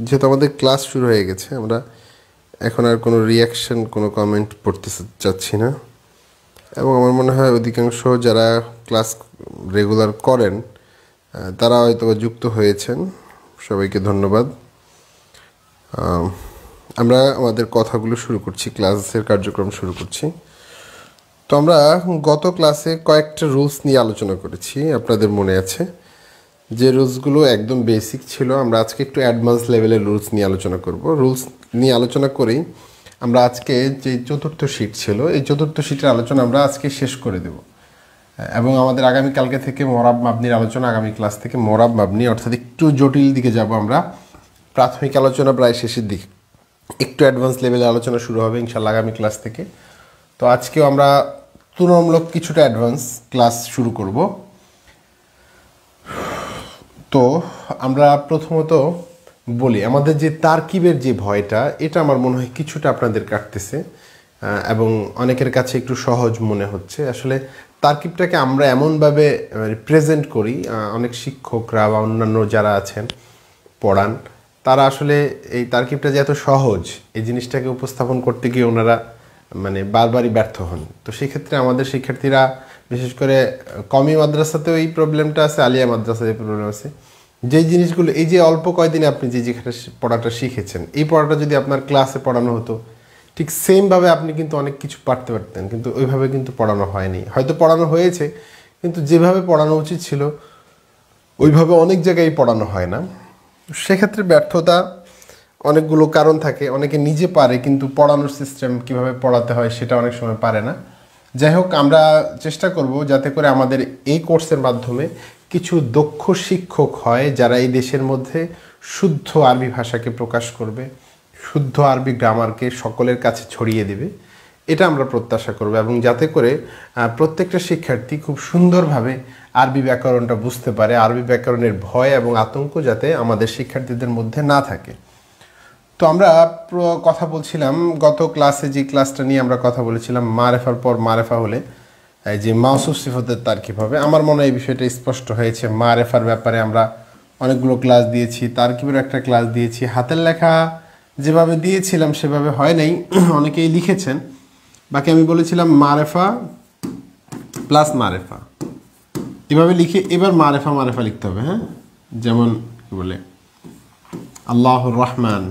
যেহেতু আমাদের ক্লাস শুরু হয়ে গেছে, আমরা এখন আর কোনো রিয়াকশন, কোনো কমেন্ট পড়তে চাচ্ছি না। এবং আমার মনে হয় অধিকাংশ যারা ক্লাস রেগুলার করেন তারা হয়তো যুক্ত হয়েছেন। সবাইকে ধন্যবাদ। আমরা আমাদের কথাগুলো শুরু করছি, ক্লাসের কার্যক্রম শুরু করছি। তো আমরা গত ক্লাসে কয়েকটা রুলস নিয়ে আলোচনা করেছি, আপনাদের মনে আছে? যে রুলসগুলো একদম বেসিক ছিল, আমরা আজকে একটু অ্যাডভান্স লেভেলের রুলস নিয়ে আলোচনা করব। রুলস নিয়ে আলোচনা করেই আমরা আজকে যে চতুর্থ শিট ছিল, এই চতুর্থ শিটের আলোচনা আমরা আজকে শেষ করে দেব। এবং আমাদের আগামীকালকে থেকে মোরাব মাবনির আলোচনা, আগামী ক্লাস থেকে মোরাব মাবনি অর্থাৎ একটু জটিল দিকে যাব আমরা। প্রাথমিক আলোচনা প্রায় শেষের দিকে, একটু অ্যাডভান্স লেভেলের আলোচনা শুরু হবে ইনশাল্লাহ আগামী ক্লাস থেকে। তো আজকেও আমরা তুলনামূলক কিছুটা অ্যাডভান্স ক্লাস শুরু করব। তো আমরা প্রথমত বলি, আমাদের যে তারকিবের যে ভয়টা, এটা আমার মনে হয় কিছুটা আপনাদের কাটতেছে এবং অনেকের কাছে একটু সহজ মনে হচ্ছে। আসলে তারকিবটাকে আমরা এমনভাবে প্রেজেন্ট করি, অনেক শিক্ষকরা বা অন্যান্য যারা আছেন পড়ান, তারা আসলে এই তারকিবটা যে এত সহজ, এই জিনিসটাকে উপস্থাপন করতে গিয়ে ওনারা মানে বারবারই ব্যর্থ হন। তো সেই ক্ষেত্রে আমাদের শিক্ষার্থীরা, বিশেষ করে কমি মাদ্রাসাতেও এই প্রবলেমটা আছে, আলিয়া মাদ্রাসাতে এই প্রবলেম আছে। যেই জিনিসগুলো, এই যে অল্প কয়দিনে আপনি যেখানে পড়াটা শিখেছেন, এই পড়াটা যদি আপনার ক্লাসে পড়ানো হতো, ঠিক সেমভাবে আপনি কিন্তু অনেক কিছু পারতে পারতেন, কিন্তু ওইভাবে কিন্তু পড়ানো হয়নি। হয়তো পড়ানো হয়েছে, কিন্তু যেভাবে পড়ানো উচিত ছিল ওইভাবে অনেক জায়গায় পড়ানো হয় না। সেক্ষেত্রে ব্যর্থতা অনেকগুলো কারণ থাকে। অনেকে নিজে পারে, কিন্তু পড়ানোর সিস্টেম কিভাবে পড়াতে হয় সেটা অনেক সময় পারে না। যাই হোক, আমরা চেষ্টা করব যাতে করে আমাদের এই কোর্সের মাধ্যমে কিছু দক্ষ শিক্ষক হয়, যারা এই দেশের মধ্যে শুদ্ধ আরবি ভাষাকে প্রকাশ করবে, শুদ্ধ আরবি গ্রামারকে সকলের কাছে ছড়িয়ে দেবে, এটা আমরা প্রত্যাশা করব। এবং যাতে করে প্রত্যেকটা শিক্ষার্থী খুব সুন্দরভাবে আরবি ব্যাকরণটা বুঝতে পারে, আরবি ব্যাকরণের ভয় এবং আতঙ্ক যাতে আমাদের শিক্ষার্থীদের মধ্যে না থাকে। তো আমরা কথা বলছিলাম গত ক্লাসে, যে ক্লাসটা নিয়ে আমরা কথা বলেছিলাম, মারেফার পর মারেফা হলে যে মাউসুফ সিফতের তারকিব হবে। আমার মনে হয় এই বিষয়টা স্পষ্ট হয়েছে। মারেফার ব্যাপারে আমরা অনেকগুলো ক্লাস দিয়েছি, তারকিবের একটা ক্লাস দিয়েছি। হাতের লেখা যেভাবে দিয়েছিলাম সেভাবে হয় নাই, অনেকেই লিখেছেন। বাকি আমি বলেছিলাম মারেফা প্লাস মারেফা, এভাবে লিখে এবার মারেফা মারেফা লিখতে হবে। হ্যাঁ, যেমন কি বলে আল্লাহুর রহমান,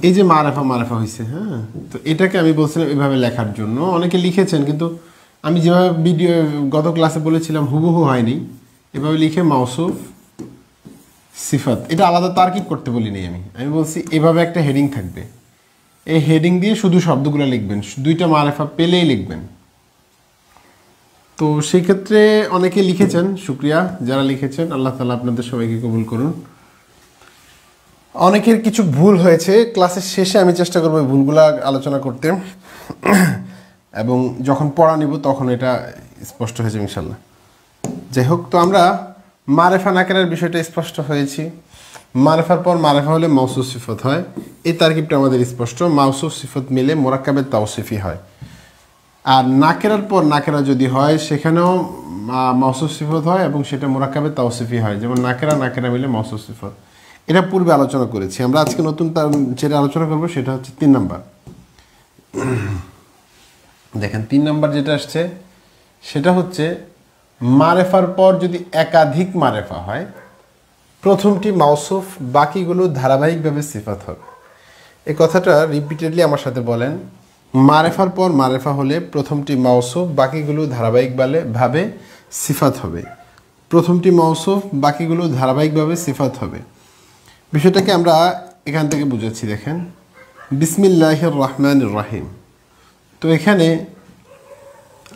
এই যে মারেফা মারেফা হয়েছে। হ্যাঁ, তো এটাকে আমি বলছিলাম এভাবে লেখার জন্য। অনেকে লিখেছেন, কিন্তু আমি যেভাবে ভিডিও গত ক্লাসে বলেছিলাম হুবহু হয়নি। এভাবে লিখে মাউসুফ সিফাত, এটা আলাদা তারকিব করতে বলিনি। আমি বলছি এভাবে একটা হেডিং থাকবে, এই হেডিং দিয়ে শুধু শব্দগুলো লিখবেন, দুইটা মারেফা পেলেই লিখবেন। তো সেই ক্ষেত্রে অনেকে লিখেছেন, শুক্রিয়া যারা লিখেছেন, আল্লাহ তাআলা আপনাদের সবাইকে কবুল করুন। অনেকের কিছু ভুল হয়েছে, ক্লাসের শেষে আমি চেষ্টা করবো ভুলগুলো আলোচনা করতে, এবং যখন পড়া নিব তখন এটা স্পষ্ট হয়েছে ইনশাল্লাহ। যাই হোক, তো আমরা মারেফা নাকেরার বিষয়টা স্পষ্ট হয়েছি। মারেফার পর মারেফা হলে মাউসুফ সিফত হয়, এই তারকিবটা আমাদের স্পষ্ট। মাউসুফ সিফত মিলে মোরাক্কাবের তাওসিফি হয়। আর নাকেরার পর নাকেরা যদি হয়, সেখানেও মাউসুফ সিফত হয় এবং সেটা মোরাক্কাবের তাওসিফি হয়। যেমন নাকেরা নাকেরা মিলে মাউসুফ সিফত, এটা পূর্বে আলোচনা করেছি আমরা। আজকে নতুন যেটা আলোচনা করবো সেটা হচ্ছে 3 নাম্বার। দেখেন 3 নাম্বার যেটা আসছে সেটা হচ্ছে মারেফার পর যদি একাধিক মারেফা হয়, প্রথমটি মাউসুফ, বাকিগুলো ধারাবাহিকভাবে সিফাত হবে। এই কথাটা রিপিটেডলি আমার সাথে বলেন। মারেফার পর মারেফা হলে প্রথমটি মাউসুফ, বাকিগুলো ধারাবাহিকভাবে সিফাত হবে। প্রথমটি মাউসুফ, বাকিগুলো ধারাবাহিকভাবে সিফাত হবে। বিষয়টাকে আমরা এখান থেকে বুঝাচ্ছি। দেখেন, বিসমিল্লাহির রহমানির রহিম। তো এখানে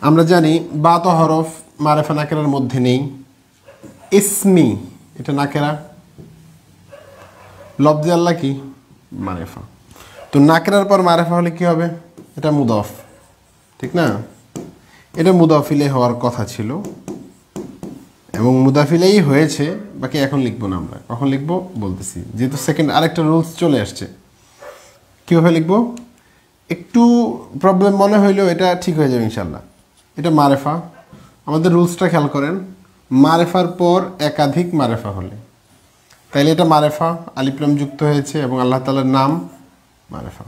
আমরা জানি বা তো হরফ মারেফা নাকেরার মধ্যে নেই। ইসমি, এটা নাকেরা, লফজে আল্লাহ কি মারেফা। তো নাকেরার পর মারেফা হলে কি হবে? এটা মুদাফ, ঠিক না? এটা মুদাফিলে হওয়ার কথা ছিল এবং মুদাফিলেই হয়েছে। বাকি এখন লিখবো না, আমরা কখন লিখবো বলতেছি, যেহেতু সেকেন্ড আরেকটা রুলস চলে আসছে। কীভাবে লিখবো একটু প্রবলেম মনে হইলেও এটা ঠিক হয়ে যাবে ইনশাল্লাহ। এটা মারেফা, আমাদের রুলসটা খেয়াল করেন। মারেফার পর একাধিক মারেফা হলে, তাইলে এটা মারেফা, আলিফ লাম যুক্ত হয়েছে এবং আল্লাহ তাআলার নাম মারেফা।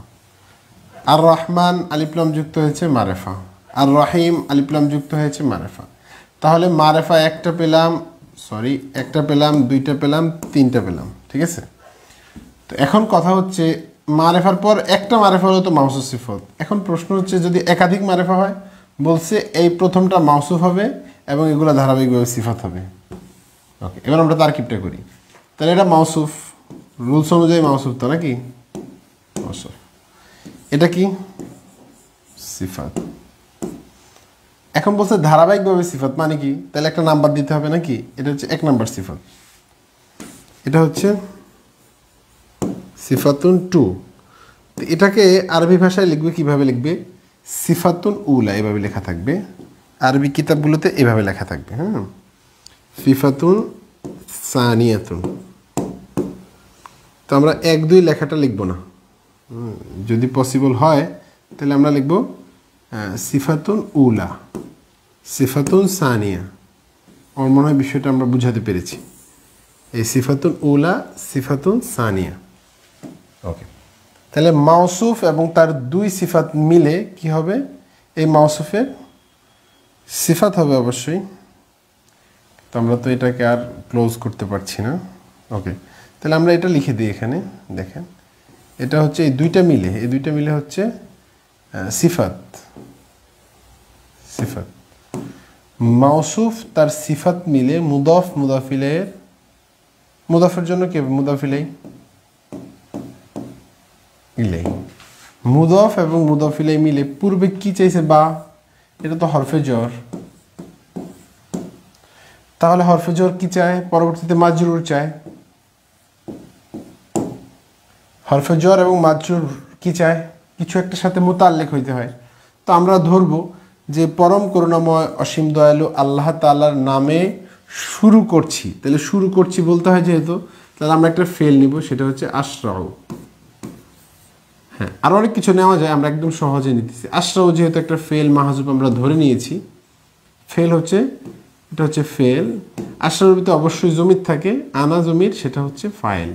আর রহমান আলিফ লাম যুক্ত হয়েছে মারেফা, আর রহিম আলিফ লাম যুক্ত হয়েছে মারেফা। তাহলে মারেফা একটা পেলাম, দুইটা পেলাম, তিনটা পেলাম, ঠিক আছে। তো এখন কথা হচ্ছে মারেফার পর একটা মারেফা হলো তো মাউসুফ সিফত। এখন প্রশ্ন হচ্ছে যদি একাধিক মারেফা হয়, বলছে এই প্রথমটা মাউসুফ হবে এবং এগুলো ধারাবাহিকভাবে সিফাত হবে। ওকে, এবার আমরা তারকিবটা করি। তাহলে এটা মাউসুফ, রুলস অনুযায়ী মাউসুফ তো নাকি, মাউসুফ। এটা কি সিফাত। এখন বলছে ধারাবাহিকভাবে সিফাত মানে কি, তাহলে একটা নাম্বার দিতে হবে নাকি। এটা হচ্ছে 1 নাম্বার সিফাত, এটা হচ্ছে সিফাতুন 2। তো এটাকে আরবি ভাষায় লিখবে, কিভাবে লিখবে, সিফাতুন উলা এভাবে লেখা থাকবে, আরবি কিতাবগুলোতে এভাবে লেখা থাকবে। হ্যাঁ, সিফাতুন সানিয়াতুন। তো আমরা 1 2 লেখাটা লিখবো না, যদি পসিবল হয় তাহলে আমরা লিখব সিফাতুন উলা, সিফাতুন সানিয়া। আমার মনে হয় বিষয়টা আমরা বুঝাতে পেরেছি। এই সিফাতুন উলা, সিফাতুন সানিয়া। ওকে, তাহলে মাউসুফ এবং তার 2 সিফাত মিলে কি হবে, এই মাউসুফের সিফাত হবে অবশ্যই। তো আমরা তো এটাকে আর ক্লোজ করতে পারছি না। ওকে, তাহলে আমরা এটা লিখে দিই এখানে। দেখেন, এটা হচ্ছে এই দুইটা মিলে হচ্ছে সিফাত। মাউসুফ তার সিফাত মিলে মুদাফ মুদাফের জন্য কি হবে, মুদাফ ইলাই। মুদাফ এবং মুদাফ ইলাই মিলে পূর্বে কি চাইছে, বা, এটা তো হরফে জর। তাহলে হরফে জর কি চায়, পরবর্তীতে মাজরুর চায়। হরফে জর এবং মাজরুর কি চায়, কিছু একটা সাথে মুতাল্লিক হইতে হয়। তো আমরা ধরবো যে পরম করুণাময় অসীম দয়ালু আল্লাহ তাআলার নামে শুরু করছি। তাহলে শুরু করছি বলতে হয় যেহেতু, তাহলে আমরা একটা ফেল নিব, সেটা হচ্ছে আশরাউ। হ্যাঁ, আরও অনেক কিছু নেওয়া যায়, আমরা একদম সহজে নিতেছি। আশরাউ যেহেতু একটা ফেল মাহজুব আমরা ধরে নিয়েছি, ফেল হচ্ছে, এটা হচ্ছে ফেল। আশরাউর ভিতরে অবশ্যই জমির থাকে, আনা জমির, সেটা হচ্ছে ফাইল।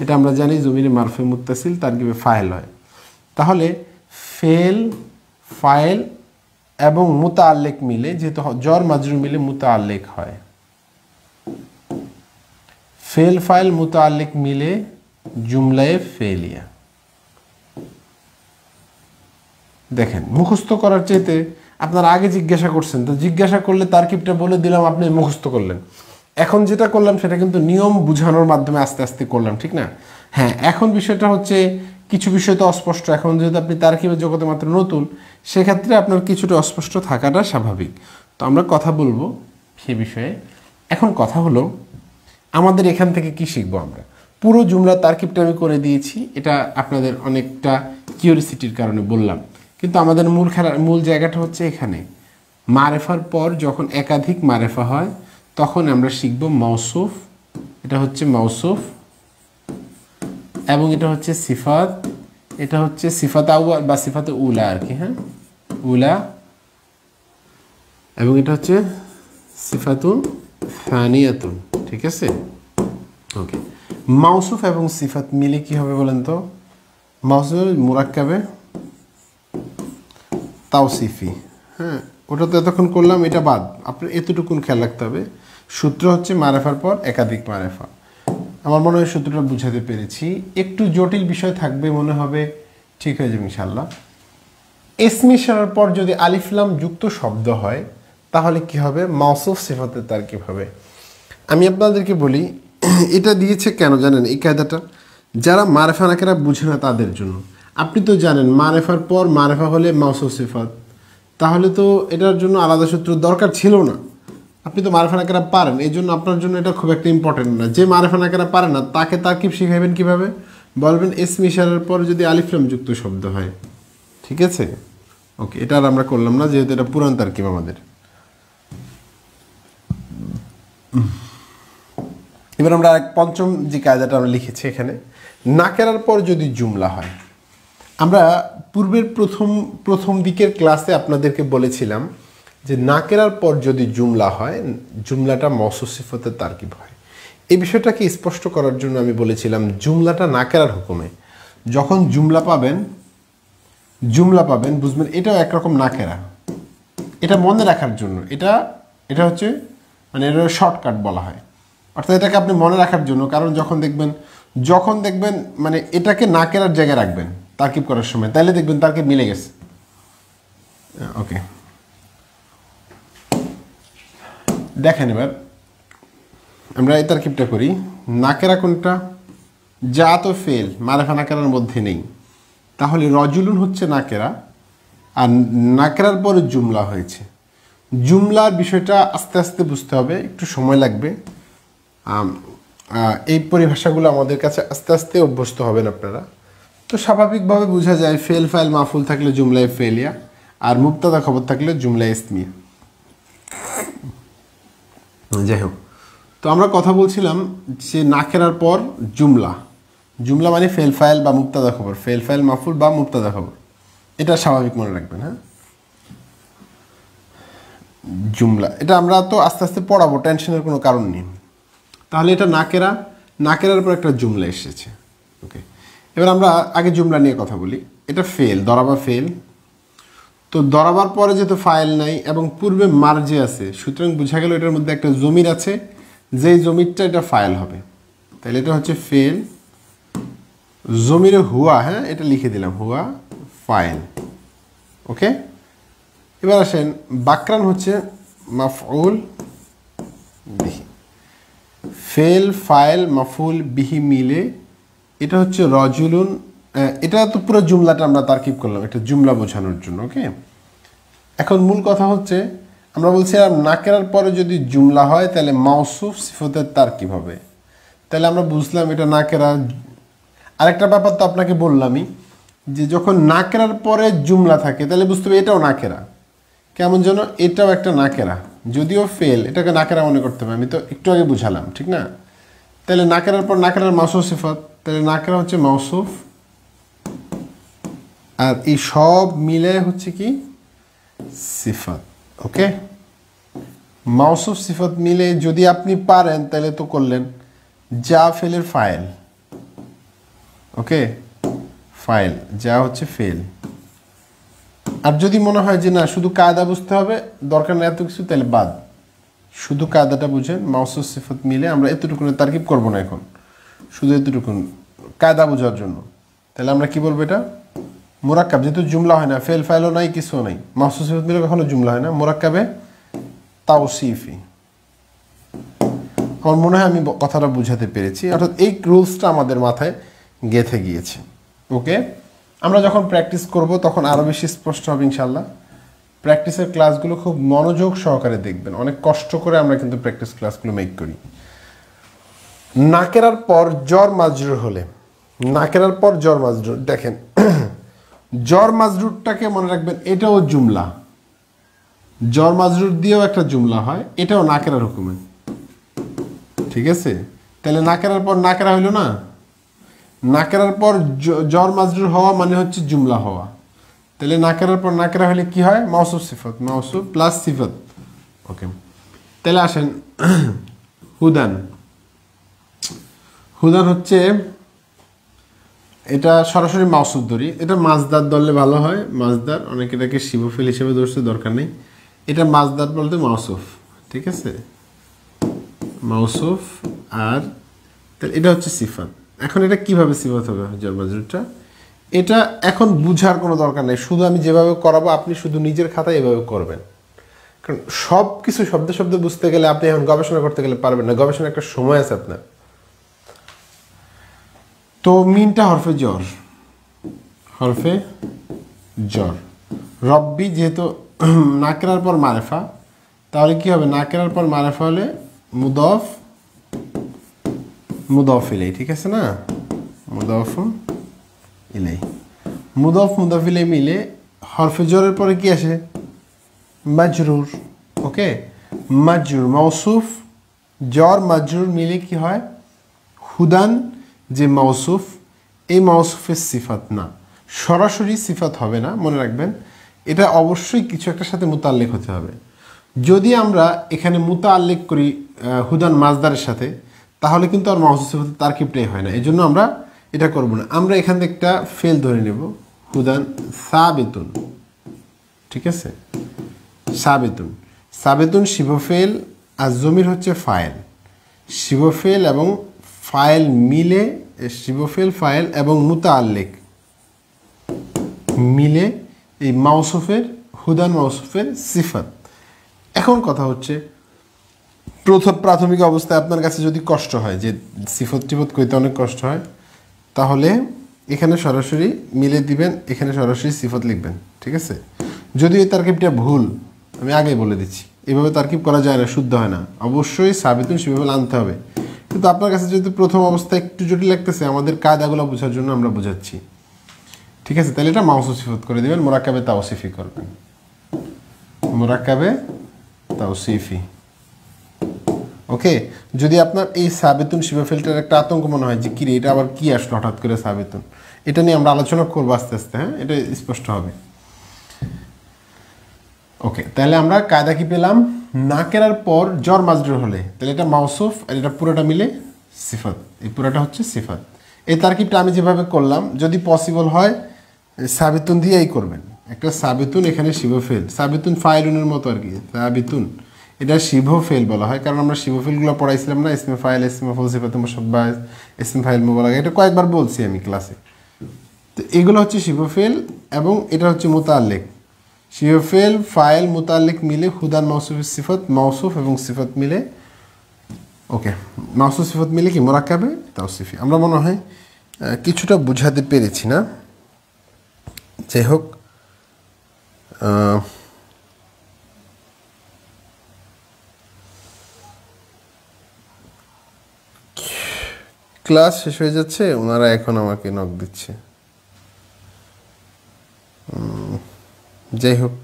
এটা আমরা জানি জমিরে মারফে মুত্তাসিল তারকিবে ফাইল হয়। তাহলে ফেল, ফাইল এবং মুতাআল্লিক মিলে, যেহেতু জর মাজরুর মিলে মুতাআল্লিক হয়, ফেল ফাইল মুতাআল্লিক মিলে জুমলায়ে ফেলিয়া। দেখেন, মুখস্থ করার চাইতে আপনারা আগে জিজ্ঞাসা করছেন, তো জিজ্ঞাসা করলে তারকিবটা বলে দিলাম, আপনি মুখস্থ করলেন। এখন যেটা করলাম সেটা কিন্তু নিয়ম বুঝানোর মাধ্যমে আস্তে আস্তে করলাম, ঠিক না। হ্যাঁ, এখন বিষয়টা হচ্ছে কিছু বিষয় তো অস্পষ্ট। এখন যেহেতু আপনি তারকিবের জগতে মাত্র নতুন, সেক্ষেত্রে আপনার কিছুটা অস্পষ্ট থাকাটা স্বাভাবিক। তো আমরা কথা বলবো সে বিষয়ে। এখন কথা হলো আমাদের এখান থেকে কি শিখবো আমরা। পুরো জুমলা তারকিবটা আমি করে দিয়েছি, এটা আপনাদের অনেকটা কিউরিসিটির কারণে বললাম, কিন্তু আমাদের মূল জায়গাটা হচ্ছে এখানে। মারেফার পর যখন একাধিক মারেফা হয় তখন আমরা শিখব মাউসুফ, এটা হচ্ছে মাউসুফ, এবং এটা হচ্ছে সিফাত, এটা হচ্ছে সিফাত আউয়াল বা সিফাতে উলা আর কি। হ্যাঁ, উলা, এবং এটা হচ্ছে সিফাতুন সানিয়াতুন, ঠিক আছে। ওকে, মাউসুফ এবং সিফাত মিলে কি হবে বলেন তো, মাউসুফ মুরাক্কাবে তাওসিফি। হ্যাঁ, ওটা তো এতক্ষণ করলাম, এটা বাদ। আপনার এতটুকুন খেয়াল রাখতে হবে, সূত্র হচ্ছে মারেফার পর একাধিক মারেফা। আমার মনে হয় সূত্রটা বুঝাতে পেরেছি। একটু জটিল বিষয় থাকবে মনে হবে, ঠিক হয়ে যাবে ইনশাল্লাহ। ইসমি ইশারার পর যদি আলিফ লাম যুক্ত শব্দ হয় তাহলে কি হবে, মাউসুফ সিফাতের তারকিব হবে। আমি আপনাদেরকে বলি, এটা দিয়েছে কেন জানেন, এই কায়দাটা যারা মারেফা নাকেরা বুঝে না তাদের জন্য। আপনি তো জানেন মারেফার পর মারেফা হলে মাউসুফ সিফাত, তাহলে তো এটার জন্য আলাদা সূত্র দরকার ছিল না। আপনি তো মারেফা নাকেরা পারেন, এই জন্য আপনার জন্য এটা খুব একটা ইম্পর্টেন্ট না। যে মারেফা নাকেরা পারে না তাকে তারকিব শিখাবেন কিভাবে, বলবেন ইসমি ইশারার পর যদি আলিফ লাম যুক্ত শব্দ হয়, ঠিক আছে। ওকে, এটা আর আমরা করলাম না, যেহেতু এটা পুরান তারকিব আমাদের। এবার আমরা পঞ্চম যে কায়দাটা আমরা লিখেছি এখানে, নাকেরার পর যদি জুমলা হয়। আমরা পূর্বের প্রথম দিকের ক্লাসে আপনাদেরকে বলেছিলাম যে নাকেরার পর যদি জুমলা হয়, জুমলাটা মাউসুফ সিফাতের তারকিব হয়। এই বিষয়টাকে স্পষ্ট করার জন্য আমি বলেছিলাম জুমলাটা নাকেরার হুকুমে। যখন জুমলা পাবেন বুঝবেন এটাও একরকম নাকেরা। এটা মনে রাখার জন্য এটা হচ্ছে মানে এটা শর্টকাট বলা হয়, অর্থাৎ এটাকে আপনি মনে রাখার জন্য। কারণ যখন দেখবেন মানে এটাকে নাকেরার জায়গায় রাখবেন তারকিব করার সময়, তাহলে দেখবেন তারকিব মিলে গেছে। ওকে, দেখেন এবার আমরা এই তারকিবটা করি। নাকেরা কোনটা? যা তো ফেল মারেফা নাকেরার মধ্যে নেই, তাহলে রজুলুন হচ্ছে নাকেরা, আর নাকেরার পরে জুমলা হয়েছে। জুমলার বিষয়টা আস্তে আস্তে বুঝতে হবে, একটু সময় লাগবে। এই পরিভাষাগুলো আমাদের কাছে আস্তে আস্তে অভ্যস্ত হবেন আপনারা। তো স্বাভাবিকভাবে বোঝা যায় ফেল ফাইল মাফুল থাকলে জুমলায় ফেলিয়া, আর মুবতাদা খবর থাকলে জুমলায় ইসমিয়া। যাই হোক, তো আমরা কথা বলছিলাম যে নাকেরার পর জুমলা মানে ফেল ফাইল বা মুবতাদা খবর, ফেল ফাইল মাফুল বা মুবতাদা খবর, এটা স্বাভাবিক মনে রাখবেন। হ্যাঁ, জুমলা এটা আমরা তো আস্তে আস্তে পড়াবো, টেনশনের কোনো কারণ নেই। তাহলে এটা নাকেরার পর একটা জুমলা এসেছে। ওকে, এবার আমরা আগে জুমলা নিয়ে কথা বলি। এটা ফেল, দরাবা ফেল। তো দরাবার পরে যেহেতু ফাইল নাই এবং পূর্বে মার্জে আছে, সুতরাং বোঝা গেল এটার মধ্যে একটা জমির আছে, যেই জমিরটা এটা ফাইল হবে। তাহলে এটা হচ্ছে ফেল, জমিরে হুয়া, হ্যাঁ এটা লিখে দিলাম, হুয়া ফাইল। ওকে, এবার আসেন বাকরান হচ্ছে মাফউল বিহি। ফেল ফাইল মাফুল বিহি মিলে এটা হচ্ছে রজুলুন। এটা তো পুরো জুমলাটা আমরা তারকিব করলাম, এটা জুমলা বোঝানোর জন্য। ওকে, এখন মূল কথা হচ্ছে আমরা বলছিলাম নাকেরার পরে যদি জুমলা হয় তাহলে মাউসুফ সিফতের তারকিব হবে। তাহলে আমরা বুঝলাম এটা নাকেরা। আরেকটা ব্যাপার তো আপনাকে বললামই যে যখন নাকেরার পরে জুমলা থাকে তাহলে বুঝতে হবে এটাও নাকেরা। কেমন যেন এটাও একটা নাকেরা, যদিও ফেল, এটাকে নাকেরা মনে করতে হবে। আমি তো একটু আগে বুঝালাম, ঠিক না? তাহলে নাকেরার পর নাকেরার মাউসুফ সিফত, তাহলে নাকেরা হচ্ছে মাউসুফ, আর এই সব মিলে হচ্ছে কি সিফত। ওকে, মাউসুফ সিফত মিলে যদি আপনি পারেন তাহলে তো করলেন যা ফেলের ফাইল। ওকে, ফাইল যা হচ্ছে ফেল। আর যদি মনে হয় যে না শুধু কায়দা বুঝতে হবে, দরকার নেই এত কিছু, তাহলে বাদ, শুধু কায়দাটা বুঝেন। মাউসুফ সিফত মিলে আমরা এতটুকু তারকিব করবো না এখন, শুধু এতটুকু কায়দা বোঝার জন্য। তাহলে আমরা কি বলবো? এটা মোরাক্কাব, যেহেতু জুমলা হয় না, ফেল ফাইলও নাই, কিছু নাই, মাউসুফ সিফত মিলে কখনো জুমলা হয় না, মোরাক্কাবে তাওসিফি। আমার মনে হয় আমি কথাটা বুঝাতে পেরেছি, অর্থাৎ এই রুলসটা আমাদের মাথায় গেঁথে গিয়েছে। ওকে, আমরা যখন প্র্যাকটিস করব তখন আরও বেশি স্পষ্ট হবে ইনশাল্লাহ। প্র্যাকটিসের ক্লাসগুলো খুব মনোযোগ সহকারে দেখবেন, অনেক কষ্ট করে আমরা কিন্তু প্র্যাকটিস ক্লাসগুলো মেক করি। নাকেরার পর জ্বর মাজরুর হলে, নাকেরার পর জ্বর মাজরুর, দেখেন জ্বর মাজরুরটাকে মনে রাখবেন, এটাও জুমলা। জ্বর মাজরুর দিয়েও একটা জুমলা হয়, এটাও নাকেরার হুকুমে। ঠিক আছে, তাহলে নাকেরার পর নাকেরা হইল না, নাকেরার পর জ্বর মাজরুর হওয়া মানে হচ্ছে জুমলা হওয়া। তাহলে নাকেরার পর নাকেরা হলে কি হয়? মাউসুফ সিফত, মাউসুফ প্লাস সিফত। ওকে, তাহলে আসেন হুদান। হুদান হচ্ছে এটা সরাসরি মাউসুফ ধরি, এটা মাজদার ধরলে ভালো হয়। মাজদার, অনেকে এটাকে শিবফিল হিসেবে ধরছে, দরকার নেই। এটা মাজদার বলতে মাউসুফ, ঠিক আছে, মাউসুফ। আর তাহলে এটা হচ্ছে সিফাত। এখন এটা কিভাবে সিফাত হবে জ্বর মাজরুরটা? এটা এখন বুঝার কোনো দরকার নেই, শুধু আমি যেভাবে করাবো আপনি শুধু নিজের খাতায় এভাবে করবেন। কারণ সব কিছু শব্দে শব্দে বুঝতে গেলে আপনি এখন গবেষণা করতে গেলে পারবেন না, গবেষণা একটা সময় আছে আপনার। তো মিনটা হরফে জ্বর, হরফে জ্বর। রব্বি যেহেতু নাকেরার পর মারেফা, তাহলে কি হবে? নাকেরার পর মারেফা হলে মুদফ মুদফ ইলাই, ঠিক আছে না? মুদফ ইলাই, মুদফ মুদফ ইলাই মিলে হরফে জ্বরের পরে কি আসে? মাজরুর। ওকে, মাজরুর, মাউসুফ জ্বর মাজরুর মিলে কি হয়? হুদান যে মাউসুফ, এই মাউসুফের সিফাত না, সরাসরি সিফাত হবে না, মনে রাখবেন। এটা অবশ্যই কিছু একটার সাথে মুতাল্লিক হতে হবে। যদি আমরা এখানে মুতাল্লিক করি হুদান মাজদারের সাথে, তাহলে কিন্তু আর মাউসুফ সিফাতের তারকিবটাই হয় না, এই জন্য আমরা এটা করব না। আমরা এখান থেকে একটা ফেল ধরে নেব, হুদান সাবিতুন, ঠিক আছে, সাবিতুন। সাবিতুন শিবফেল আর জমির হচ্ছে ফাইল, শিবফেল এবং ফাইল মিলে, শিবফেল ফাইল এবং মুতাআল্লিক মিলে এই মাউসুফের, হুদান মাউসুফের সিফাত। এখন কথা হচ্ছে প্রাথমিক অবস্থায় আপনার কাছে যদি কষ্ট হয় যে সিফত টিফত কইতে অনেক কষ্ট হয়, তাহলে এখানে সরাসরি মিলে দিবেন, এখানে সরাসরি সিফত লিখবেন, ঠিক আছে। যদি এই তারকিবটা ভুল, আমি আগেই বলে দিচ্ছি, এভাবে তারকিব করা যায় না, শুদ্ধ হয় না, অবশ্যই সাবিতুন শিবফেল আনতে হবে। কিন্তু আপনার কাছে যেহেতু প্রথম অবস্থায় একটু জটিল লাগতেছে, আমাদের কায়দাগুলো বোঝার জন্য আমরা বোঝাচ্ছি, ঠিক আছে। তাহলে এটা মাউসুফ সিফত করে দেবেন, মোরাক্কাবে তাওসিফি করবেন, মোরাক্কাবে তাওসিফি, ওকে। যদি আপনার এই সাবিতুন শিবফেলটার একটা আতঙ্ক মনে হয় যে কিরে এটা আবার কি আসলো হঠাৎ করে সাবিতুন, এটা নিয়ে আমরা আলোচনা করবো আস্তে আস্তে, হ্যাঁ, এটা স্পষ্ট হবে, ওকে। তাহলে আমরা কায়দা কি পেলাম, নাকেরার পর জর মাজরুর হলে তাহলে এটা মাউসুফ আর এটা পুরোটা মিলে সিফাত, এই পুরোটা হচ্ছে সিফাত। এই তারকিবটা আমি যেভাবে করলাম, যদি পসিবল হয় সাবিতুন দিয়েই করবেন, একটা সাবিতুন এখানে শিবফেল, সাবিতুন ফাইলুনের মতো আর কি, সাবিতুন এটা শিবফেল বলা হয়, কারণ আমরা শিবফেলগুলো পড়াইছিলাম না, ইসমে ফাইল, ইসমে মফউল, সিফাতুল মুশাব্বাহ, ইসমে ফাইল মুবালাগা, এটা কয়েকবার বলছি আমি ক্লাসে। তো এগুলো হচ্ছে শিবফেল এবং এটা হচ্ছে মুতাআল্লিক, শিবফেল ফাইল মুতাআল্লিক মিলে হুদান মাউসুফের সিফাত, মাউসুফ এবং সিফাত মিলে, ওকে, মাউসুফ সিফাত মিলে কি মোরাক্কাবে তাওসিফি। আমরা মনে হয় কিছুটা বুঝাতে পেরেছি না, যাই হোক, ক্লাস শেষ হয়ে যাচ্ছে, ওনারা এখন আমাকে নক দিচ্ছে, যাই হোক।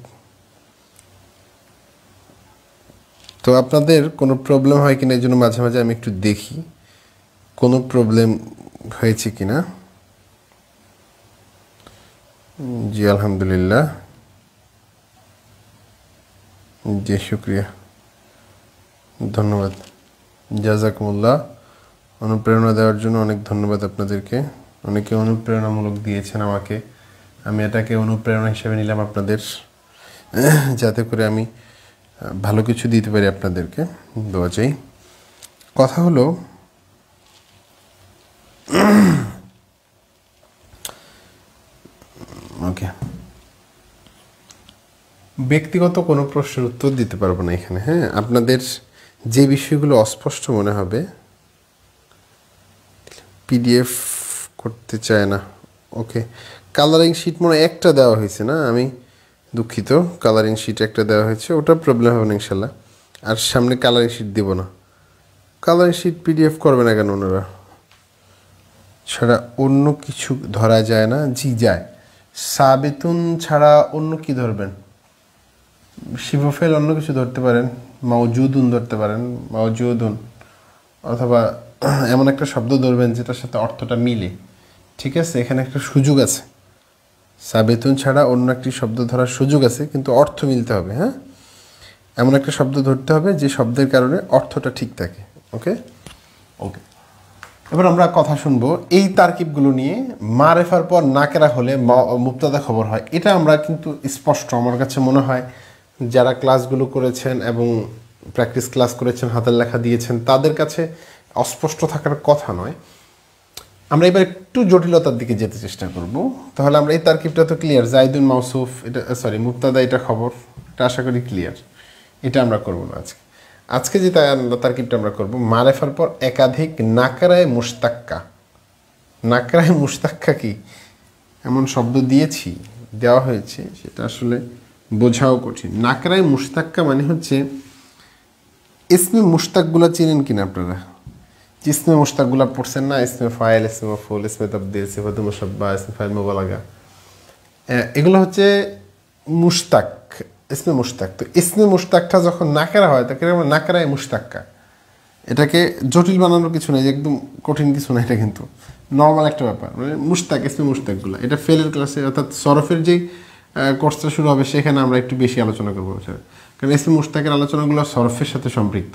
তো আপনাদের কোনো প্রবলেম হয় কিনা এই জন্য মাঝে মাঝে আমি একটু দেখি কোনো প্রবলেম হয়েছে কিনা। জি আলহামদুলিল্লাহ, জি শুক্রিয়া, ধন্যবাদ, জাযাকুমুল্লাহ। অনুপ্রেরণা দেওয়ার জন্য অনেক ধন্যবাদ আপনাদেরকে, অনেকে অনুপ্রেরণামূলক দিয়েছেন আমাকে, আমি এটাকে অনুপ্রেরণা হিসেবে নিলাম আপনাদের, যাতে করে আমি ভালো কিছু দিতে পারি আপনাদেরকে, দোয়া চাই। কথা হলো ওকে, ব্যক্তিগত কোনো প্রশ্নের উত্তর দিতে পারবো না এখানে, হ্যাঁ। আপনাদের যে বিষয়গুলো অস্পষ্ট মনে হবে, পিডিএফ করতে চায় না, ওকে। কালারিং শিট মনে একটা দেওয়া হয়েছে না, আমি দুঃখিত, কালারিং শিট একটা দেওয়া হয়েছে, ওটা প্রবলেম হবে না ইনশাল্লাহ। আর সামনে কালারিং শিট দিব না, কালারিং শিট পিডিএফ করবে না কেন ওনারা, ছাড়া অন্য কিছু ধরা যায় না? জি যায়, সাবিতুন ছাড়া অন্য কি ধরবেন? শিবফেল অন্য কিছু ধরতে পারেন, মাউজুদুন ধরতে পারেন, মাউজুদুন, অথবা এমন একটা শব্দ ধরবেন যেটার সাথে অর্থটা মিলে, ঠিক আছে। এখানে একটা সুযোগ আছে, সাবিতুন ছাড়া অন্য একটি শব্দ ধরার সুযোগ আছে, কিন্তু অর্থ মিলতে হবে, হ্যাঁ। এমন একটা শব্দ ধরতে হবে যে শব্দের কারণে অর্থটা ঠিক থাকে, ওকে ওকে। এবার আমরা কথা শুনবো এই তারকিবগুলো নিয়ে। মারেফার পর নাকেরা হলে মুবতাদা খবর হয়, এটা আমরা কিন্তু স্পষ্ট, আমার কাছে মনে হয় যারা ক্লাসগুলো করেছেন এবং প্র্যাকটিস ক্লাস করেছেন, হাতের লেখা দিয়েছেন, তাদের কাছে অস্পষ্ট থাকার কথা নয়। আমরা এবার একটু জটিলতার দিকে যেতে চেষ্টা করব। তাহলে আমরা এই তারকিবটা তো ক্লিয়ার, জাইদুন মাউসুফ, এটা সরি মুবতাদা, এটা খবর, এটা আশা করি ক্লিয়ার। এটা আমরা করব না আজকে। আজকে যে তারকিবটা আমরা করব, মারেফার পর একাধিক নাকরায়ে মুশতাক্কা। নাকরায়ে মুশতাক্কা কি এমন শব্দ দিয়েছি, দেওয়া হয়েছে, সেটা আসলে বোঝাও কঠিন। নাকরায়ে মুশতাক্কা মানে হচ্ছে ইসমে মুশতাকগুলো চিনেন কিনা আপনারা? ইসমে মুশতাকগুলো পড়ছেন না, ইসমে ফাইল, ইসমে মাফউল, ইসমে তাবদীল, সিফাতুল মুশাব্বাহ, ইসমে ফাইল মুবালাগা, এগুলো হচ্ছে মুশতাক, ইসমে মুশতাক। তো ইসমে মুশতাকটা যখন নাকেরা হয় তাকে আমরা নাকেরায়ে মুশতাক্কা। এটাকে জটিল বানানোর কিছু নেই, একদম কঠিন কিছু না, এটা কিন্তু নর্মাল একটা ব্যাপার, মানে মুশতাক, ইসমে মুশতাকগুলো। এটা ফেলের ক্লাসে অর্থাৎ সরফের যেই কোর্সটা শুরু হবে সেখানে আমরা একটু বেশি আলোচনা করবো, কারণ ইসমে মুশতাকের আলোচনাগুলো সরফের সাথে সম্পৃক্ত।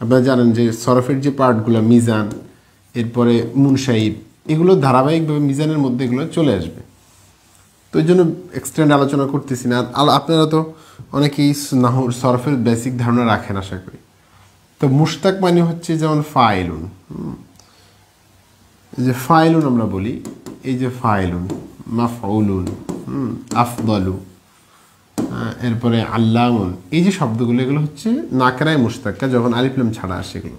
আপনারা জানেন যে সরফের যে পার্টগুলো মিজান, এরপরে মুনসাইব, এগুলো ধারাবাহিকভাবে মিজানের মধ্যে এগুলো চলে আসবে। তো এই জন্য এক্সটেন্ড আলোচনা করতেছি না। আপনারা তো অনেকেই নাহুর সরফের বেসিক ধারণা রাখেন আশা করি। তো মুশতাক মানে হচ্ছে যেমন ফাইলুন, এই যে ফাইলুন আমরা বলি, এই যে ফাইলুন, মাফউলুন, আফদলু, এরপরে আল্লামুন, এই যে শব্দগুলো এগুলো হচ্ছে নাকেরায় মুশতাক্কা যখন আলিফ লাম ছাড়া আসে এগুলো।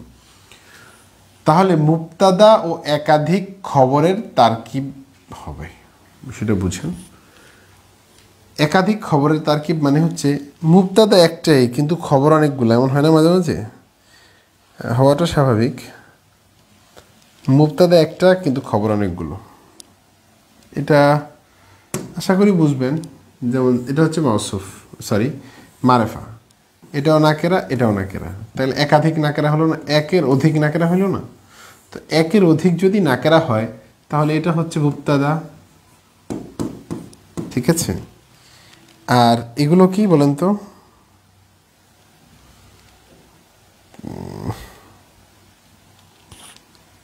তাহলে মুবতাদা ও একাধিক খবরের তারকিব হবে, সেটা বুঝেন। একাধিক খবরের তারকিব মানে হচ্ছে মুবতাদা একটাই কিন্তু খবর অনেকগুলো, এমন হয় না মাঝে মাঝে? হওয়াটা স্বাভাবিক। মুবতাদা একটা কিন্তু খবর অনেকগুলো, এটা আশা করি বুঝবেন। যেমন এটা হচ্ছে মাউসুফ, সরি মারেফা, এটাও নাকেরা এটাও নাকেরা, তাহলে একাধিক নাকেরা হলো না, একের অধিক নাকেরা হলো না? তো একের অধিক যদি নাকেরা হয় তাহলে এটা হচ্ছে মুবতাদা, ঠিক আছে? আর এগুলো কি বলেন তো?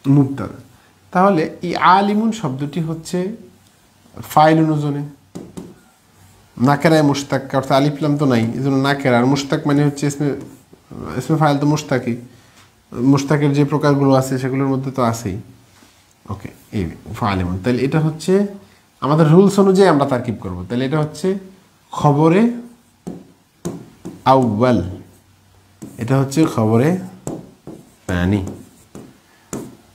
মুবতাদা। তাহলে এই আলিমুন শব্দটি হচ্ছে ফাইলুন ওজনে, নাকেরায় মুশতাক, অর্থাৎ আলিফ লাম তো নাই, এই জন্য নাকেরা। আর মুশতাক মানে হচ্ছে ইসমে ফাইল তো মুশতাকি, মুশতাকের যে প্রকারগুলো আছে সেগুলোর মধ্যে তো আছেই। ওকে, এই ফাইলুন, তাহলে এটা হচ্ছে আমাদের রুলস অনুযায়ী আমরা তারকিব করব। তাহলে এটা হচ্ছে খবরে আউয়াল, এটা হচ্ছে খবরে তানি।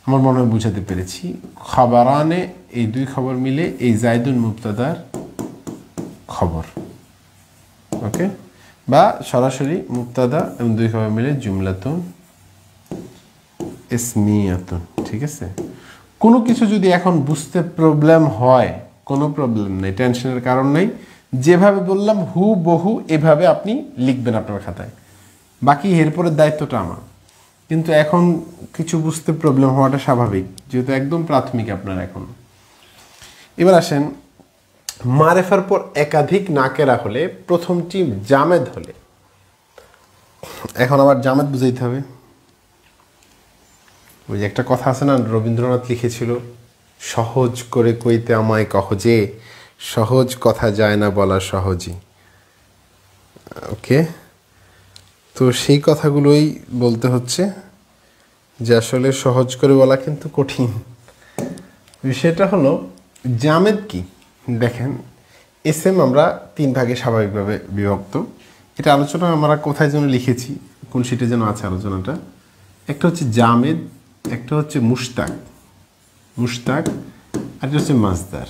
আমার মনে হয় বুঝাতে পেরেছি। খবরানে, এই দুই খবর মিলে এই জাইদুন মুবতাদার খবর, ওকে, বা সরাসরি মুবতাদা এবং দুই খবর মিলে জুমলাতুন ইসমিয়াতুন, ঠিক আছে? কোনো কিছু যদি এখন বুঝতে প্রবলেম হয়, কোনো প্রবলেম নেই, টেনশনের কারণ নেই। যেভাবে বললাম হুবহু এভাবে আপনি লিখবেন আপনার খাতায়, বাকি এরপরের দায়িত্বটা আমার। কিন্তু এখন কিছু বুঝতে প্রবলেম হওয়াটা স্বাভাবিক, যেহেতু একদম প্রাথমিক আপনার এখন। এবার আসেন, মারেফার পর একাধিক নাকেরা হলে, প্রথমটি জামেদ হলে, এখন আবার জামেদ বুঝাইতে হবে। ওই যে একটা কথা আছে না, রবীন্দ্রনাথ লিখেছিল, সহজ করে কইতে আমায় কহজে, সহজ কথা যায় না বলা সহজই। ওকে, তো সেই কথাগুলোই বলতে হচ্ছে যে আসলে সহজ করে বলা কিন্তু কঠিন। বিষয়টা হলো জামেদ কি দেখেন, এসএম আমরা তিন ভাগে স্বাভাবিকভাবে বিভক্ত। এটা আলোচনা আমরা কোথায় যেন লিখেছি, কোন শিটে যেন আছে আলোচনাটা। একটা হচ্ছে জামেদ, একটা হচ্ছে মুশতাক, মুশতাক, আর একটা হচ্ছে মাজদার।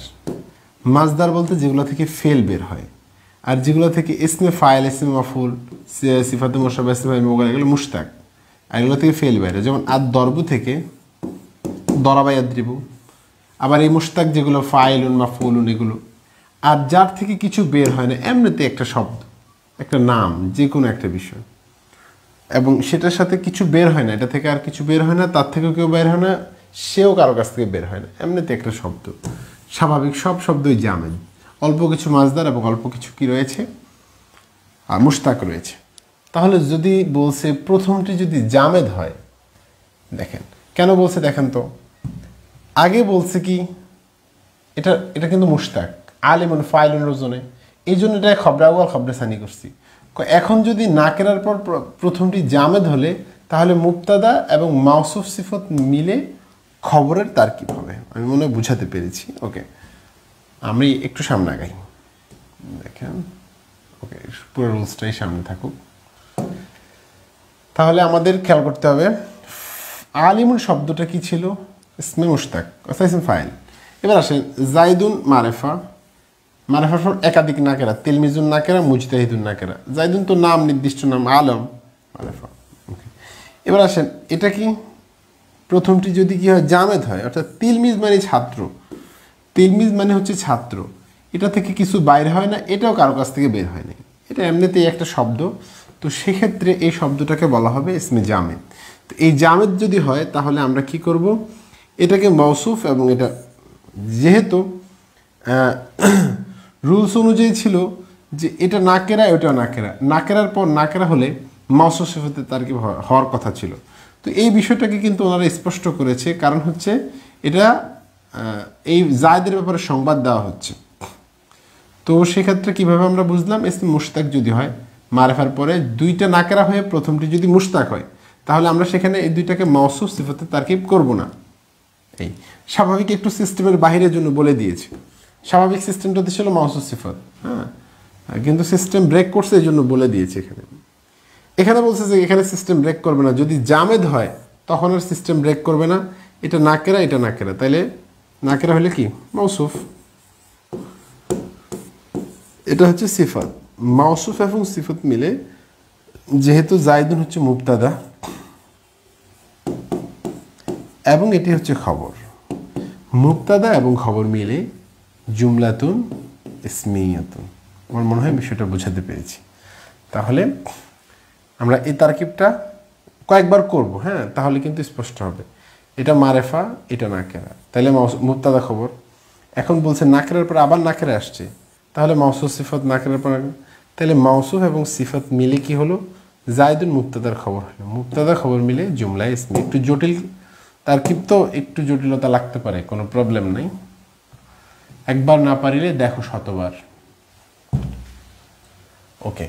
মাজদার বলতে যেগুলো থেকে ফেল বের হয়, আর যেগুলো থেকে ইসমে ফাইল, ইসমে মাফুল, সিফাতে মুশাব্বাহ, ইসমে মোগাল, এগুলো মুশতাক। আর এগুলো থেকে ফেল বের হয়, যেমন আদ দরবু থেকে দরাবাই আদ্রিবু। আবার এই মুশতাক যেগুলো ফাইলুন মাফুলুন এগুলো। আর যার থেকে কিছু বের হয় না, এমনিতে একটা শব্দ, একটা নাম, যে কোনো একটা বিষয়, এবং সেটার সাথে কিছু বের হয় না, এটা থেকে আর কিছু বের হয় না, তার থেকেও কেউ বের হয় না, সেও কারো কাছ থেকে বের হয় না, এমনিতে একটা শব্দ। স্বাভাবিক সব শব্দই জামেদ, অল্প কিছু মাজদার এবং অল্প কিছু কি রয়েছে, আর মুশতাক রয়েছে। তাহলে যদি বলছে প্রথমটি যদি জামেদ হয়, দেখেন কেন বলছে, দেখেন তো আগে বলছে কি, এটা এটা কিন্তু মুশতাক, আলিমুন ফাইলুন ওজনে, এই জন্য এটা খবরে আউয়াল খবরে সানি করছি। এখন যদি নাকেরার পর প্রথমটি জামেদ হলে, তাহলে মুবতাদা এবং মাউসুফ সিফত মিলে খবরের তারকিব হবে। আমি মনে হয় বুঝাতে পেরেছি। ওকে, আমি একটু সামনে আগাই, দেখেন। ওকে, পুরো রুলসটাই সামনে থাকুক। তাহলে আমাদের খেয়াল করতে হবে আলিমুন শব্দটা কি ছিল, ইসমে মুশতাক অর্থাৎ ইসম ফাইল। এবার আসেন জাইদুন মারেফা, মারেফার পর একাধিক নাকেরা, তিলমিজুন নাকেরা, মুজতাহিদুন নাকেরা। জাইদুন তো নাম, নির্দিষ্ট নাম, আলম মারেফা। এবার আসেন এটা কি, প্রথমটি যদি কি হয় জামেদ হয়, অর্থাৎ তিলমিজ মানে ছাত্র, তিলমিজ মানে হচ্ছে ছাত্র, এটা থেকে কিছু বাইরে হয় না, এটাও কারো কাছ থেকে বের হয় না, এটা এমনিতেই একটা শব্দ। তো সেক্ষেত্রে এই শব্দটাকে বলা হবে ইসমে জামেদ। তো এই জামেদ যদি হয় তাহলে আমরা কি করব, এটাকে মৌসুফ, এবং এটা যেহেতু রুলস অনুযায়ী ছিল যে এটা নাকেরা, ওটাও নাকেরা, নাকেরার পর নাকেরা হলে মাউসুফ সিফাতে তারকিব হওয়ার কথা ছিল। তো এই বিষয়টাকে কিন্তু ওনারা স্পষ্ট করেছে, কারণ হচ্ছে এটা এই জায়দের ব্যাপারে সংবাদ দেওয়া হচ্ছে। তো সেক্ষেত্রে কীভাবে আমরা বুঝলাম, ইসম মুশতাক যদি হয় মারেফার পরে দুইটা নাকেরা হয়ে প্রথমটি যদি মুশতাক হয়, তাহলে আমরা সেখানে এই দুইটাকে মাউসুফ সিফাতে তারকিব করব না। এই স্বাভাবিক একটু সিস্টেমের বাহিরের জন্য বলে দিয়েছি, স্বাভাবিক সিস্টেমটাতে ছিল মাউসুফ সিফাত, হ্যাঁ, কিন্তু সিস্টেম ব্রেক করছে এই জন্য বলে দিয়েছে। এখানে বলছে যে এখানে সিস্টেম ব্রেক করবে না, যদি জামেদ হয় তখন আর সিস্টেম ব্রেক করবে না। এটা নাকেরা, এটা নাকেরা, তাইলে নাকেরা হলে কি মাউসুফ, এটা হচ্ছে সিফাত। মাউসুফ এবং সিফাত মিলে, যেহেতু জাইদুন হচ্ছে মুবতাদা এবং এটি হচ্ছে খবর, মুবতাদা এবং খবর মিলে জুমলাতুন ইসমিয়াতুন। আমার মনে হয় বিষয়টা বোঝাতে পেরেছি। তাহলে আমরা এই তারকিবটা কয়েকবার করব, হ্যাঁ, তাহলে কিন্তু স্পষ্ট হবে। এটা মারেফা, এটা নাকেরা, তাহলে মুবতাদা খবর। এখন বলছে নাকেরার পর আবার নাকেরা আসছে, তাহলে মাউসুফ সিফাত নাকেরার পর, তাহলে মাউসুফ এবং সিফাত মিলে কি হলো, জায়দুন মুবতাদার খবর হলো। মুবতাদা খবর মিলে জুমলা ইসমি। একটু জটিল তারকিব, তো একটু জটিলতা লাগতে পারে, কোনো প্রবলেম নাই। একবার না পারিলে দেখো শতবার। ওকে,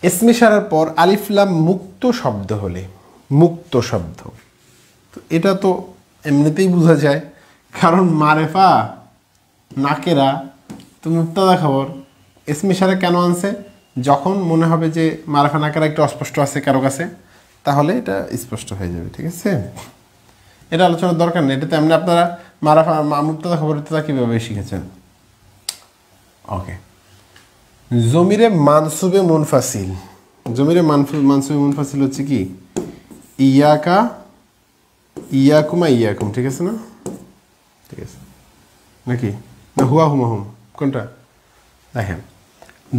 ইসমি সারার পর আলিফলাম মুক্ত শব্দ হলে, মুক্ত শব্দ, তো এটা তো এমনিতেই বোঝা যায়, কারণ মারেফা নাকেরা তো মুবতাদা খবর। ইসমি সারা কেন আনছে, যখন মনে হবে যে মারেফা নাকেরা একটু অস্পষ্ট আছে কারো কাছে, তাহলে এটা স্পষ্ট হয়ে যাবে। ঠিক আছে, এটা আলোচনার দরকার নেই, এটা তো এমনি আপনারা মারেফা মুবতাদা খবর কীভাবে শিখেছেন। ওকে, জমিরে মানসুবে মুনফাসিল। জমিরে মানসুবে মুনফাসিল হচ্ছে কি, ইয়াকা ইয়াকুমা ইয়াকুম, ঠিক আছে না? ঠিক আছে নাকি না হুয়া হুমা হুম, কোনটা? দেখেন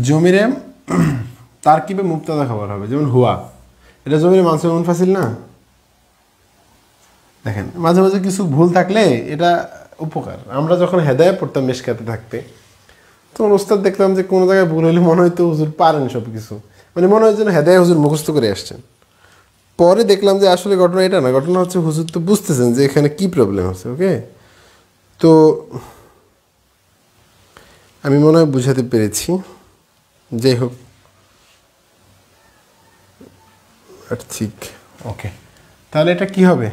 জমিরে তারকিবে মুবতাদা খবর হবে, যেমন হুয়া, এটা জমিরে মানসুবে মুনফাসিল না? দেখেন মাঝে মাঝে কিছু ভুল থাকলে এটা উপকার। আমরা যখন হেদায়া পড়তাম মেশকাতে থাকতে, তখন ওস্তাদ দেখলাম যে কোনো জায়গায় ভুল হলে মনে হয়তো হুজুর পারেন সব কিছু, মানে মনে হয় যেন হেদায়া হুজুর মুখস্থ করে আসছেন। পরে দেখলাম যে আসলে ঘটনা এটা না, ঘটনা হচ্ছে হুজুর তো বুঝতেছেন যে এখানে কি প্রবলেম আছে। ওকে, তো আমি মনে হয় বুঝাতে পেরেছি। যাই হোক, ঠিক। ওকে, তাহলে এটা কি হবে,